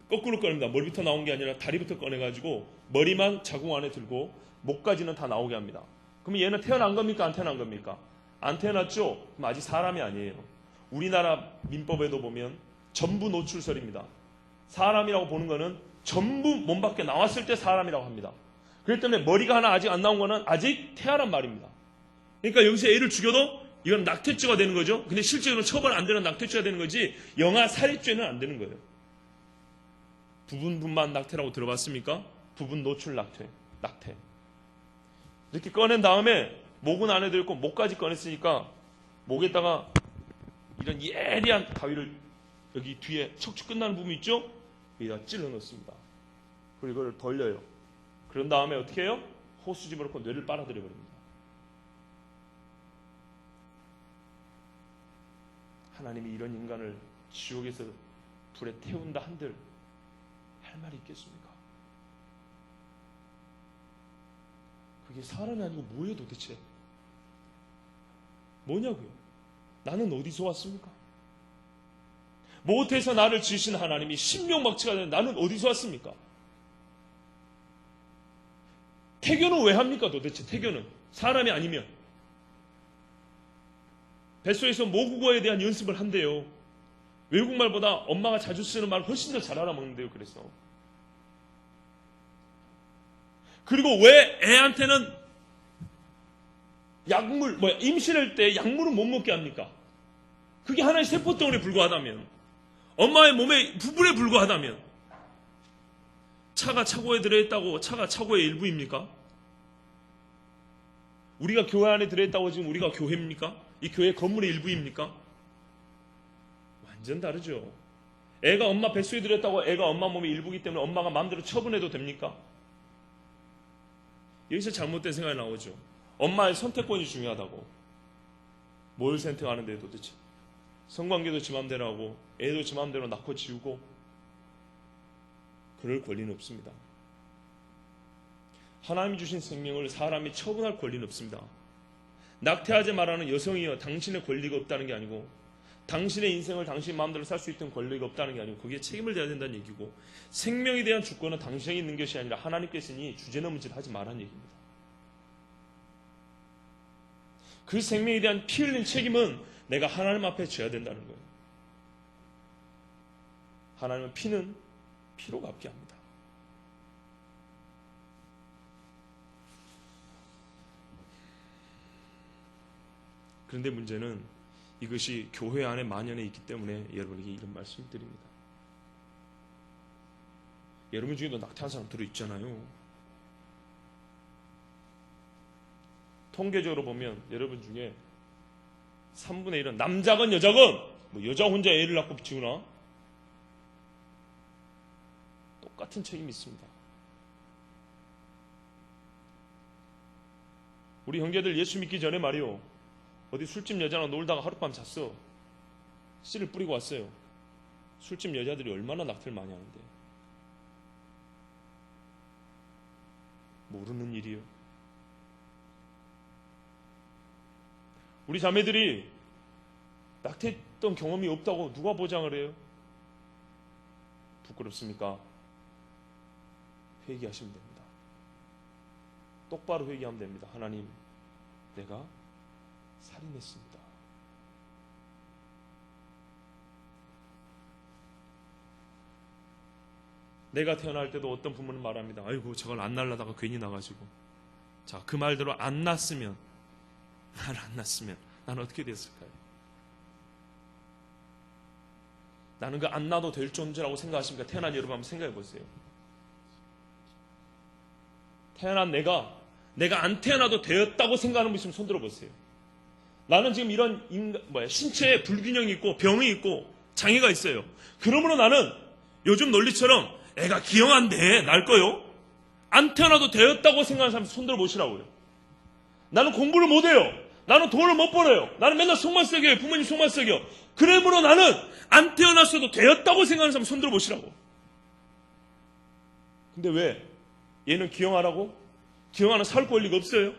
거꾸로 꺼냅니다. 머리부터 나온 게 아니라 다리부터 꺼내가지고 머리만 자궁 안에 들고 목까지는 다 나오게 합니다. 그럼 얘는 태어난 겁니까? 안 태어난 겁니까? 안 태어났죠? 그럼 아직 사람이 아니에요. 우리나라 민법에도 보면 전부 노출설입니다. 사람이라고 보는 거는 전부 몸 밖에 나왔을 때 사람이라고 합니다. 그렇기 때문에 머리가 하나 아직 안 나온 거는 아직 태아란 말입니다. 그러니까 여기서 애를 죽여도 이건 낙태죄가 되는 거죠. 근데 실제로는 처벌 안 되는 낙태죄가 되는 거지 영아살인죄는 안 되는 거예요. 부분분만 낙태라고 들어봤습니까? 부분 노출 낙태. 이렇게 꺼낸 다음에 목은 안에 들고 목까지 꺼냈으니까 목에다가 이런 예리한 가위를 여기 뒤에 척추 끝나는 부분 있죠? 여기다 찔러 넣습니다. 그리고 이걸 돌려요. 그런 다음에 어떻게 해요? 호수 집어넣고 뇌를 빨아들여 버립니다. 하나님이 이런 인간을 지옥에서 불에 태운다 한들 할 말이 있겠습니까? 그게 사람이 아니고 뭐예요 도대체? 뭐냐고요? 나는 어디서 왔습니까? 못해서 나를 지으신 하나님이 신명박치가 되는 나는 어디서 왔습니까? 태교는 왜 합니까 도대체? 태교는 사람이 아니면 뱃속에서 모국어에 대한 연습을 한대요. 외국말보다 엄마가 자주 쓰는 말을 훨씬 더 잘 알아먹는데요. 그래서 그리고 왜 애한테는 약물 임신할 때 약물은 못 먹게 합니까? 그게 하나의 세포덩어리에 불과하다면, 엄마의 몸의 부분에 불과하다면, 차가 차고에 들어있다고 차가 차고의 일부입니까? 우리가 교회 안에 들어있다고 지금 우리가 교회입니까? 이 교회 건물의 일부입니까? 완전 다르죠. 애가 엄마 뱃속에 들어있다고 애가 엄마 몸의 일부이기 때문에 엄마가 마음대로 처분해도 됩니까? 여기서 잘못된 생각이 나오죠. 엄마의 선택권이 중요하다고. 뭘 선택하는데 도대체? 성관계도 지 마음대로 하고 애도 지 마음대로 낳고 지우고 그럴 권리는 없습니다. 하나님이 주신 생명을 사람이 처분할 권리는 없습니다. 낙태하지 말라는 여성이여 당신의 권리가 없다는 게 아니고, 당신의 인생을 당신 마음대로 살 수 있는 권리가 없다는 게 아니고, 거기에 책임을 져야 된다는 얘기고, 생명에 대한 주권은 당신에게 있는 것이 아니라 하나님께서 니 주제넘은 짓 하지 말라는 얘기입니다. 그 생명에 대한 피 흘린 책임은 내가 하나님 앞에 져야 된다는 거예요. 하나님은 피는 피로 갚게 합니다. 그런데 문제는 이것이 교회 안에 만연해 있기 때문에 여러분에게 이런 말씀을 드립니다. 여러분 중에도 낙태한 사람 들어있잖아요. 통계적으로 보면 여러분 중에 3분의 1은 남자건 여자건, 여자 혼자 애를 낳고 지우나 똑같은 책임이 있습니다. 우리 형제들 예수 믿기 전에 말이요, 어디 술집 여자랑 놀다가 하룻밤 잤어. 씨를 뿌리고 왔어요. 술집 여자들이 얼마나 낙태를 많이 하는데. 모르는 일이요. 우리 자매들이 낙태했던 경험이 없다고 누가 보장을 해요? 부끄럽습니까? 회개하시면 됩니다. 똑바로 회개하면 됩니다. 하나님, 내가 살인했습니다. 내가 태어날 때도 어떤 부모는 말합니다. 아이고 저걸 안 날라다가 괜히 나가지고. 자, 그 말대로 안 났으면, 나는 어떻게 됐을까요? 나는 그 안 나도 될 존재라고 생각하십니까? 태어난 여러분 한번 생각해 보세요. 태어난 내가 안 태어나도 되었다고 생각하는 분 있으면 손들어 보세요. 나는 지금 이런 신체에 불균형이 있고 병이 있고 장애가 있어요. 그러므로 나는 요즘 논리처럼 애가 기형한데 날 거요? 안 태어나도 되었다고 생각하는 사람 손들어 보시라고요. 나는 공부를 못해요. 나는 돈을 못 벌어요. 나는 맨날 속만 썩여요. 부모님 속만 썩여. 그러므로 나는 안 태어났어도 되었다고 생각하는 사람 손들어 보시라고. 근데 왜? 얘는 기형하라고? 기형하는 살 권리가 없어요?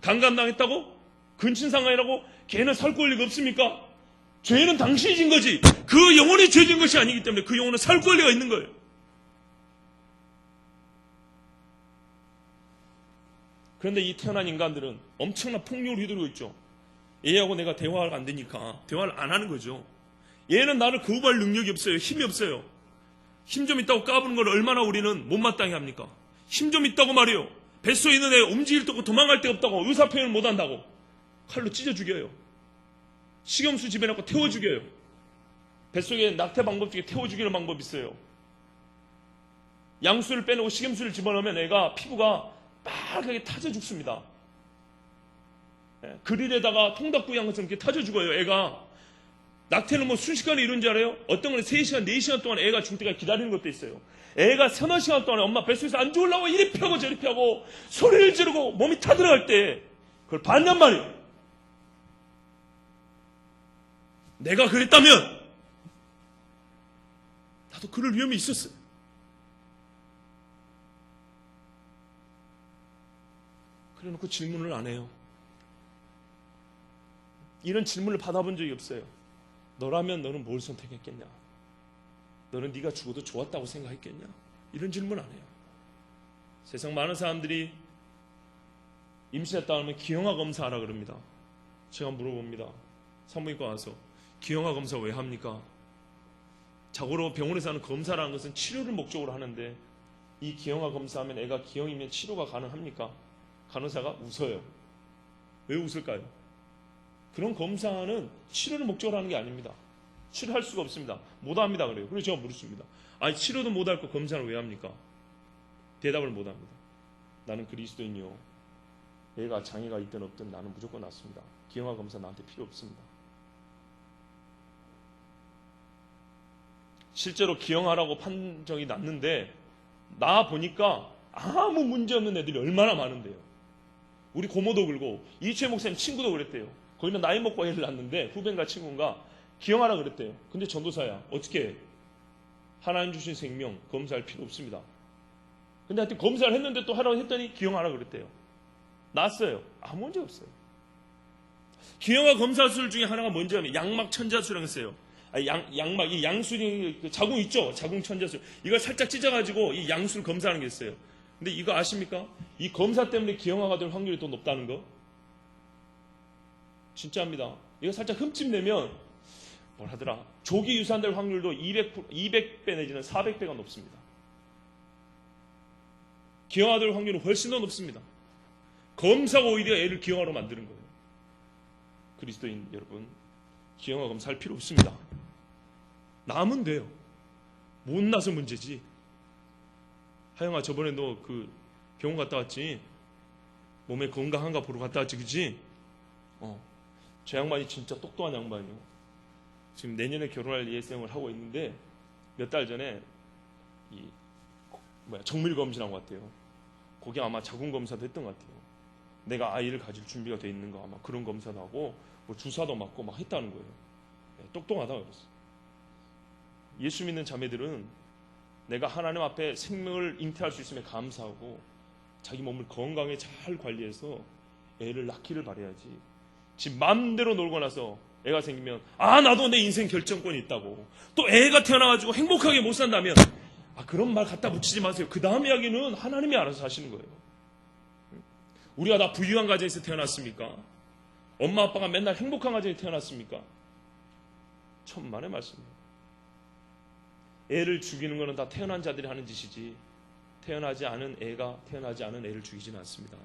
강간당했다고? 근친상간이라고? 걔는 살 권리가 없습니까? 죄는 당신이 진 거지. 그 영혼이 죄진 것이 아니기 때문에 그 영혼은 살 권리가 있는 거예요. 그런데 이 태어난 인간들은 엄청난 폭력을 휘두르고 있죠. 얘하고 내가 대화가 안 되니까 대화를 안 하는 거죠. 얘는 나를 거부할 능력이 없어요. 힘이 없어요. 힘 좀 있다고 까부는 걸 얼마나 우리는 못마땅해 합니까? 힘 좀 있다고 말이요. 뱃속에 있는 애 움직일 데 없고 도망갈 데 없다고 의사 표현을 못한다고 칼로 찢어 죽여요. 식염수 집어넣고 태워 죽여요. 뱃속에 낙태 방법 중에 태워 죽이는 방법이 있어요. 양수를 빼내고 식염수를 집어넣으면 애가 피부가 빨갛게 타져 죽습니다. 그릴에다가 통닭구이 것처럼 이렇게 타져 죽어요. 애가 낙태는 순식간에 이룬 줄 알아요? 어떤 건 3시간, 4시간 동안 애가 죽을 때까지 기다리는 것도 있어요. 애가 서너 시간 동안에 엄마 뱃속에서 안 죽으려고 이리 펴고 저리 펴고 소리를 지르고 몸이 타들어갈 때 그걸 봤냔 말이에요. 내가 그랬다면 나도 그럴 위험이 있었어요. 그래놓고 질문을 안 해요. 이런 질문을 받아본 적이 없어요. 너라면 너는 뭘 선택했겠냐? 너는 네가 죽어도 좋았다고 생각했겠냐? 이런 질문 안 해요. 세상 많은 사람들이 임신했다 하면 기형아 검사하라 그럽니다. 제가 물어봅니다. 산부인과 와서 기형아 검사 왜 합니까? 자고로 병원에서 하는 검사라는 것은 치료를 목적으로 하는데 이 기형아 검사하면 애가 기형이면 치료가 가능합니까? 간호사가 웃어요. 왜 웃을까요? 그런 검사는 치료를 목적으로 하는 게 아닙니다. 치료할 수가 없습니다. 못합니다 그래요. 그래서 제가 물었습니다. 아니 치료도 못할 거 검사를 왜 합니까? 대답을 못합니다. 나는 그리스도인이요. 애가 장애가 있든 없든 나는 무조건 낫습니다. 기형아 검사 나한테 필요 없습니다. 실제로 기형아라고 판정이 났는데 나 보니까 아무 문제 없는 애들이 얼마나 많은데요. 우리 고모도 그러고 이채 목사님 친구도 그랬대요. 거기는 나이 먹고 애를 낳는데 후배인가 친구인가 기형아라 그랬대요. 근데 전도사야. 어떻게 해? 하나님 주신 생명 검사할 필요 없습니다. 근데 하여튼 검사를 했는데 또 하라고 했더니 기형아라 그랬대요. 났어요. 아무 문제 없어요. 기형아 검사술 중에 하나가 뭔지 하면 양막 천자술이라고 했어요. 양막, 이 양술이 자궁 있죠? 자궁 천자술. 이걸 살짝 찢어가지고 이 양술 검사하는 게 있어요. 근데 이거 아십니까? 이 검사 때문에 기형아가 될 확률이 더 높다는 거? 진짜입니다. 이거 살짝 흠집 내면 뭘 하더라? 조기 유산될 확률도 200배 내지는 400배가 높습니다. 기형아 될 확률은 훨씬 더 높습니다. 검사가 오히려 애를 기형아로 만드는 거예요. 그리스도인 여러분, 기형아 검사할 필요 없습니다. 나면 돼요. 못 나서 문제지. 하영아 저번에 너 그 병원 갔다 왔지? 몸에 건강한가 보러 갔다 왔지 그지? 저 양반이 진짜 똑똑한 양반이요. 지금 내년에 결혼할 예정을 하고 있는데 몇 달 전에 정밀검진한 것 같아요. 거기 아마 자궁검사도 했던 것 같아요. 내가 아이를 가질 준비가 돼 있는가 아마 그런 검사도 하고 뭐 주사도 맞고 막 했다는 거예요. 똑똑하다 그랬어요. 예수 믿는 자매들은 내가 하나님 앞에 생명을 잉태할 수 있으면 감사하고 자기 몸을 건강에 잘 관리해서 애를 낳기를 바라야지. 지 마음대로 놀고 나서 애가 생기면 나도 내 인생 결정권이 있다고 또 애가 태어나가지고 행복하게 못 산다면 그런 말 갖다 붙이지 마세요. 그 다음 이야기는 하나님이 알아서 하시는 거예요. 우리가 다 부유한 가정에서 태어났습니까? 엄마 아빠가 맨날 행복한 가정에 태어났습니까? 천만의 말씀이에요. 애를 죽이는 것은 다 태어난 자들이 하는 짓이지 태어나지 않은 애가 태어나지 않은 애를 죽이지는 않습니다.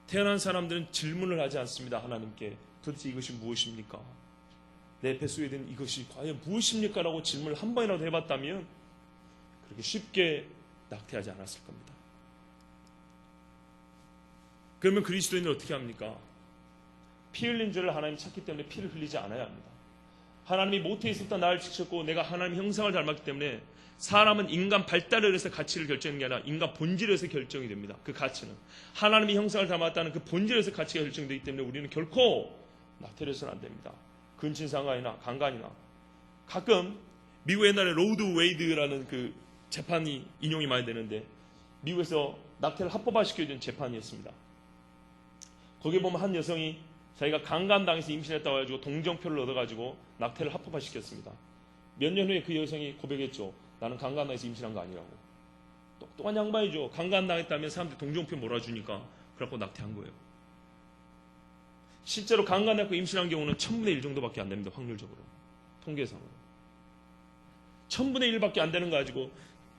태어난 사람들은 질문을 하지 않습니다. 하나님께 도대체 이것이 무엇입니까? 내 뱃속에 든 이것이 과연 무엇입니까? 라고 질문을 한 번이라도 해봤다면 그렇게 쉽게 낙태하지 않았을 겁니다. 그러면 그리스도인은 어떻게 합니까? 피 흘린 죄를 하나님 찾기 때문에 피를 흘리지 않아야 합니다. 하나님이 모태에 있었던 나를 지켰고 내가 하나님의 형상을 닮았기 때문에 사람은 인간 발달에 의해서 가치를 결정하는 게 아니라 인간 본질에 의해서 결정이 됩니다. 그 가치는 하나님의 형상을 닮았다는 그 본질에 의해서 가치가 결정되기 때문에 우리는 결코 낙태를 해서는 안 됩니다. 근친상간이나 강간이나 가끔 미국 옛날에 로우 드 웨이드라는 그 재판이 인용이 많이 되는데 미국에서 낙태를 합법화시켜준 재판이었습니다. 거기에 보면 한 여성이 자기가 강간당해서 임신했다고 해가지고 동정표를 얻어가지고 낙태를 합법화시켰습니다. 몇 년 후에 그 여성이 고백했죠. 나는 강간당해서 임신한 거 아니라고. 똑똑한 양반이죠. 강간당했다면 사람들이 동정표 몰아주니까 그래갖고 낙태한 거예요. 실제로 강간당했고 임신한 경우는 1000분의 1 정도밖에 안 됩니다. 확률적으로. 통계상으로. 1000분의 1밖에 안 되는 거 가지고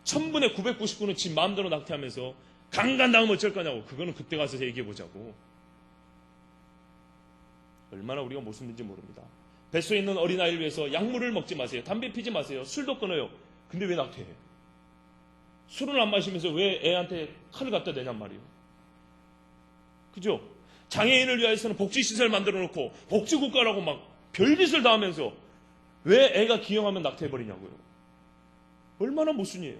1000분의 999는 지 마음대로 낙태하면서 강간당하면 어쩔 거냐고. 그거는 그때 가서 얘기해보자고. 얼마나 우리가 모순인지 모릅니다. 뱃속에 있는 어린아이를 위해서 약물을 먹지 마세요. 담배 피지 마세요. 술도 끊어요. 근데 왜 낙태해? 술을 안 마시면서 왜 애한테 칼을 갖다 대냔 말이에요. 그죠? 장애인을 위해서는 복지시설 만들어 놓고 복지국가라고 막 별짓을 다 하면서 왜 애가 기형하면 낙태해버리냐고요. 얼마나 모순이에요.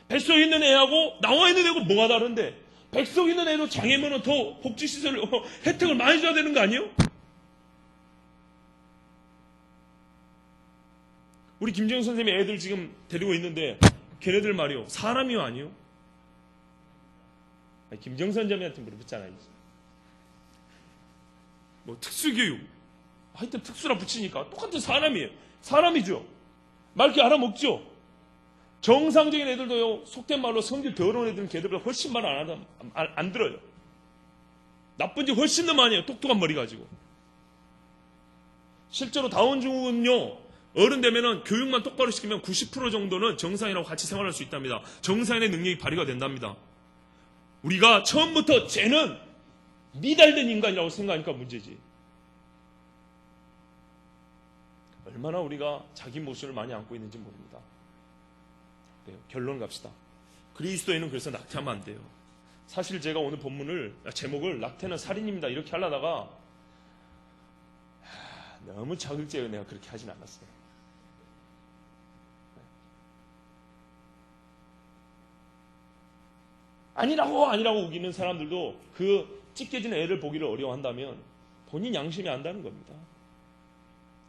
뱃속에 있는 애하고 나와 있는 애하고 뭐가 다른데 뱃속에 있는 애도 장애면은 더 복지시설 혜택을 많이 줘야 되는 거 아니에요? 우리 김정은 선생님이 애들 지금 데리고 있는데 걔네들 말이요. 사람이요 아니요? 김정선 자매한테 물어봤잖아요. 뭐 특수교육, 하여튼 특수라 붙이니까 똑같은 사람이에요. 사람이죠. 맑게 알아먹죠. 정상적인 애들도요, 속된 말로 성질 더러운 애들은 걔들보다 훨씬 말 안 들어요. 나쁜 지 훨씬 더 많이 해요. 똑똑한 머리 가지고. 실제로 다운 증후군은요, 어른 되면은 교육만 똑바로 시키면 90% 정도는 정상인하고 같이 생활할 수 있답니다. 정상인의 능력이 발휘가 된답니다. 우리가 처음부터 쟤는 미달된 인간이라고 생각하니까 문제지. 얼마나 우리가 자기 모순을 많이 안고 있는지 모릅니다. 그래요. 결론 갑시다. 그리스도인은 그래서 낙태하면 안 돼요. 사실 제가 오늘 본문을 제목을 낙태는 살인입니다 이렇게 하려다가 너무 자극적이어 내가 그렇게 하진 않았어요. 아니라고 우기는 사람들도 그 찢겨진 애를 보기를 어려워한다면 본인 양심이 안다는 겁니다.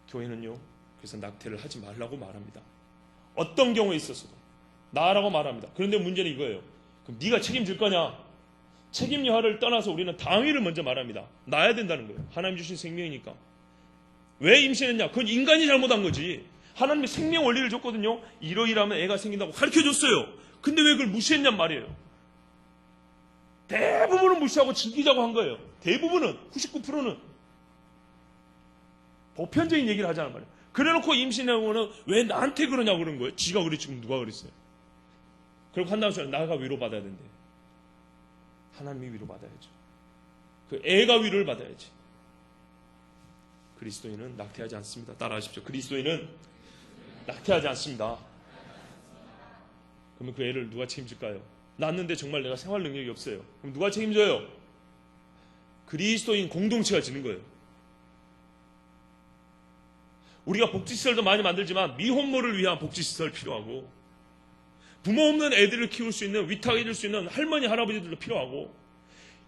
교회는요, 그래서 낙태를 하지 말라고 말합니다. 어떤 경우에 있어서도 나라고 말합니다. 그런데 문제는 이거예요. 그럼 네가 책임질 거냐? 책임 여하를 떠나서 우리는 당위를 먼저 말합니다. 낳아야 된다는 거예요. 하나님 주신 생명이니까. 왜 임신했냐? 그건 인간이 잘못한 거지. 하나님이 생명 원리를 줬거든요. 이러이러하면 애가 생긴다고 가르쳐줬어요. 근데 왜 그걸 무시했냔 말이에요. 대부분은 무시하고 즐기자고 한 거예요. 대부분은, 99%는 보편적인 얘기를 하자는 말이에요. 그래놓고 임신하는 거는 왜 나한테 그러냐고 그런 거예요. 지가 그랬지 지금 누가 그랬어요. 그리고 한다고 해서 나가 위로받아야 된대. 하나님이 위로받아야죠. 그 애가 위로를 받아야지. 그리스도인은 낙태하지 않습니다. 따라하십시오. 그리스도인은 낙태하지 않습니다. 그러면 그 애를 누가 책임질까요? 낳았는데 정말 내가 생활 능력이 없어요. 그럼 누가 책임져요? 그리스도인 공동체가 지는 거예요. 우리가 복지시설도 많이 만들지만 미혼모를 위한 복지시설 필요하고, 부모 없는 애들을 키울 수 있는, 위탁해줄 수 있는 할머니, 할아버지들도 필요하고,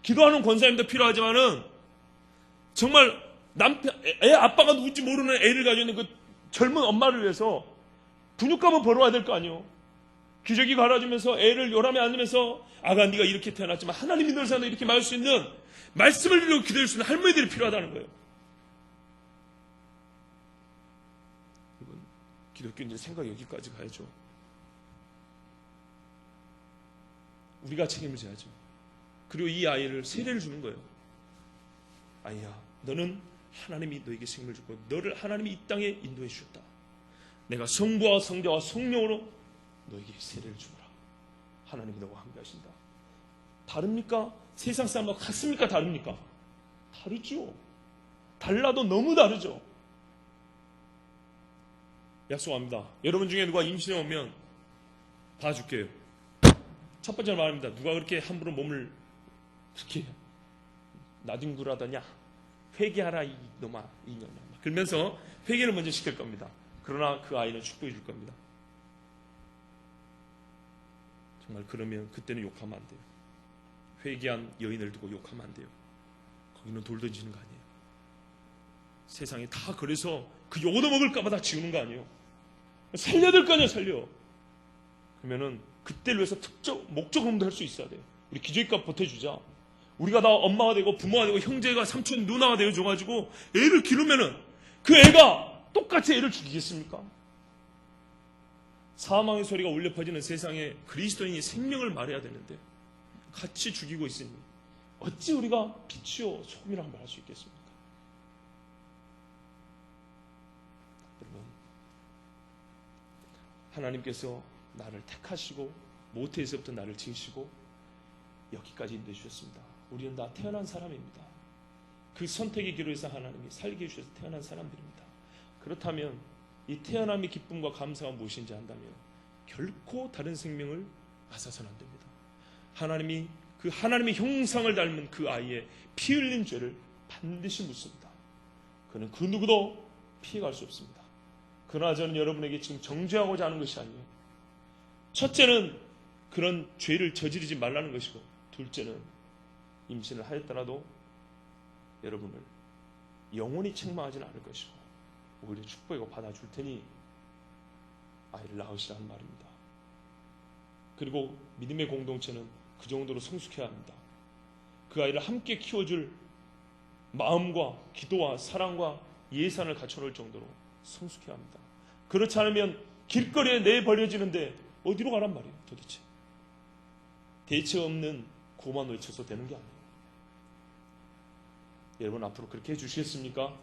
기도하는 권사님도 필요하지만은, 정말 애 아빠가 누군지 모르는 애를 가지고 있는 그 젊은 엄마를 위해서 분유값은 벌어와야 될 거 아니에요. 기저귀 갈아주면서 애를 요람에 안으면서, 아가 네가 이렇게 태어났지만 하나님이 널 사랑한다 이렇게 말할 수 있는, 말씀을 들고 기도할 수 있는 할머니들이 필요하다는 거예요. 이건 기독교인들 생각이 여기까지 가야죠. 우리가 책임을 져야죠. 그리고 이 아이를 세례를 주는 거예요. 아이야, 너는 하나님이 너에게 생명을 주고 너를 하나님이 이 땅에 인도해 주셨다. 내가 성부와 성자와 성령으로 너에게 세례를 주노라. 하나님이 너와 함께 하신다. 다릅니까? 세상 사람과 같습니까? 다릅니까? 다르죠. 달라도 너무 다르죠. 약속합니다. 여러분 중에 누가 임신해 오면 봐줄게요. 첫 번째 말입니다. 누가 그렇게 함부로 몸을 그렇게 나뒹굴하더냐? 회개하라 이놈아 이년아. 그러면서 회개를 먼저 시킬 겁니다. 그러나 그 아이는 축복해 줄 겁니다. 정말 그러면 그때는 욕하면 안 돼요. 회개한 여인을 두고 욕하면 안 돼요. 거기는 돌 던지는 거 아니에요. 세상에 다 그래서 그 욕 얻어먹을까 봐 다 지우는 거 아니에요. 살려야 될 거 아니에요. 살려. 그러면은 그때를 위해서 특정 목적 응도 할 수 있어야 돼요. 우리 기저귀값 보태주자. 우리가 다 엄마가 되고 부모가 되고 형제가 삼촌 누나가 되어줘가지고 애를 기르면은 그 애가 똑같이 애를 죽이겠습니까? 사망의 소리가 울려 퍼지는 세상에 그리스도인이 생명을 말해야 되는데 같이 죽이고 있으니 어찌 우리가 빛이요 소금이라고 말할 수 있겠습니까? 여러분, 하나님께서 나를 택하시고 모태에서부터 나를 지으시고 여기까지 인도해 주셨습니다. 우리는 다 태어난 사람입니다. 그 선택의 기로 해서 하나님이 살게 해주셔서 태어난 사람들입니다. 그렇다면 이 태어남의 기쁨과 감사가 무엇인지 안다면 결코 다른 생명을 앗아서는 안 됩니다. 하나님이 그 하나님의 형상을 닮은 그 아이의 피 흘린 죄를 반드시 묻습니다. 그는 그 누구도 피해갈 수 없습니다. 그러나 저는 여러분에게 지금 정죄하고자 하는 것이 아니에요. 첫째는 그런 죄를 저지르지 말라는 것이고, 둘째는 임신을 하였더라도 여러분을 영원히 책망하지는 않을 것이고 오히려 축복이고 받아줄 테니 아이를 낳으시라는 말입니다. 그리고 믿음의 공동체는 그 정도로 성숙해야 합니다. 그 아이를 함께 키워줄 마음과 기도와 사랑과 예산을 갖춰놓을 정도로 성숙해야 합니다. 그렇지 않으면 길거리에 내버려지는데 어디로 가란 말이에요 도대체. 대책 없는 구호만 외쳐서 되는 게 아니에요. 여러분 앞으로 그렇게 해주시겠습니까?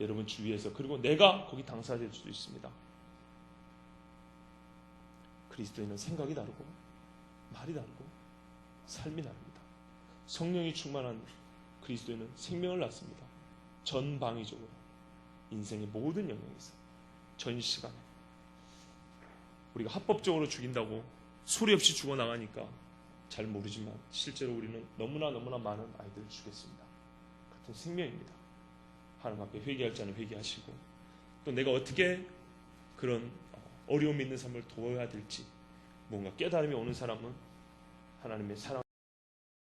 여러분 주위에서, 그리고 내가 거기 당사자일 수도 있습니다. 그리스도인은 생각이 다르고 말이 다르고 삶이 다릅니다. 성령이 충만한 그리스도인은 생명을 낳습니다. 전방위적으로 인생의 모든 영역에서, 전 시간에. 우리가 합법적으로 죽인다고 소리 없이 죽어나가니까 잘 모르지만 실제로 우리는 너무나 많은 아이들을 죽였습니다. 같은 생명입니다. 하나님 앞에 회개할 자는 회개하시고, 또 내가 어떻게 그런 어려움이 있는 삶을 도와야 될지 뭔가 깨달음이 오는 사람은 하나님의 사랑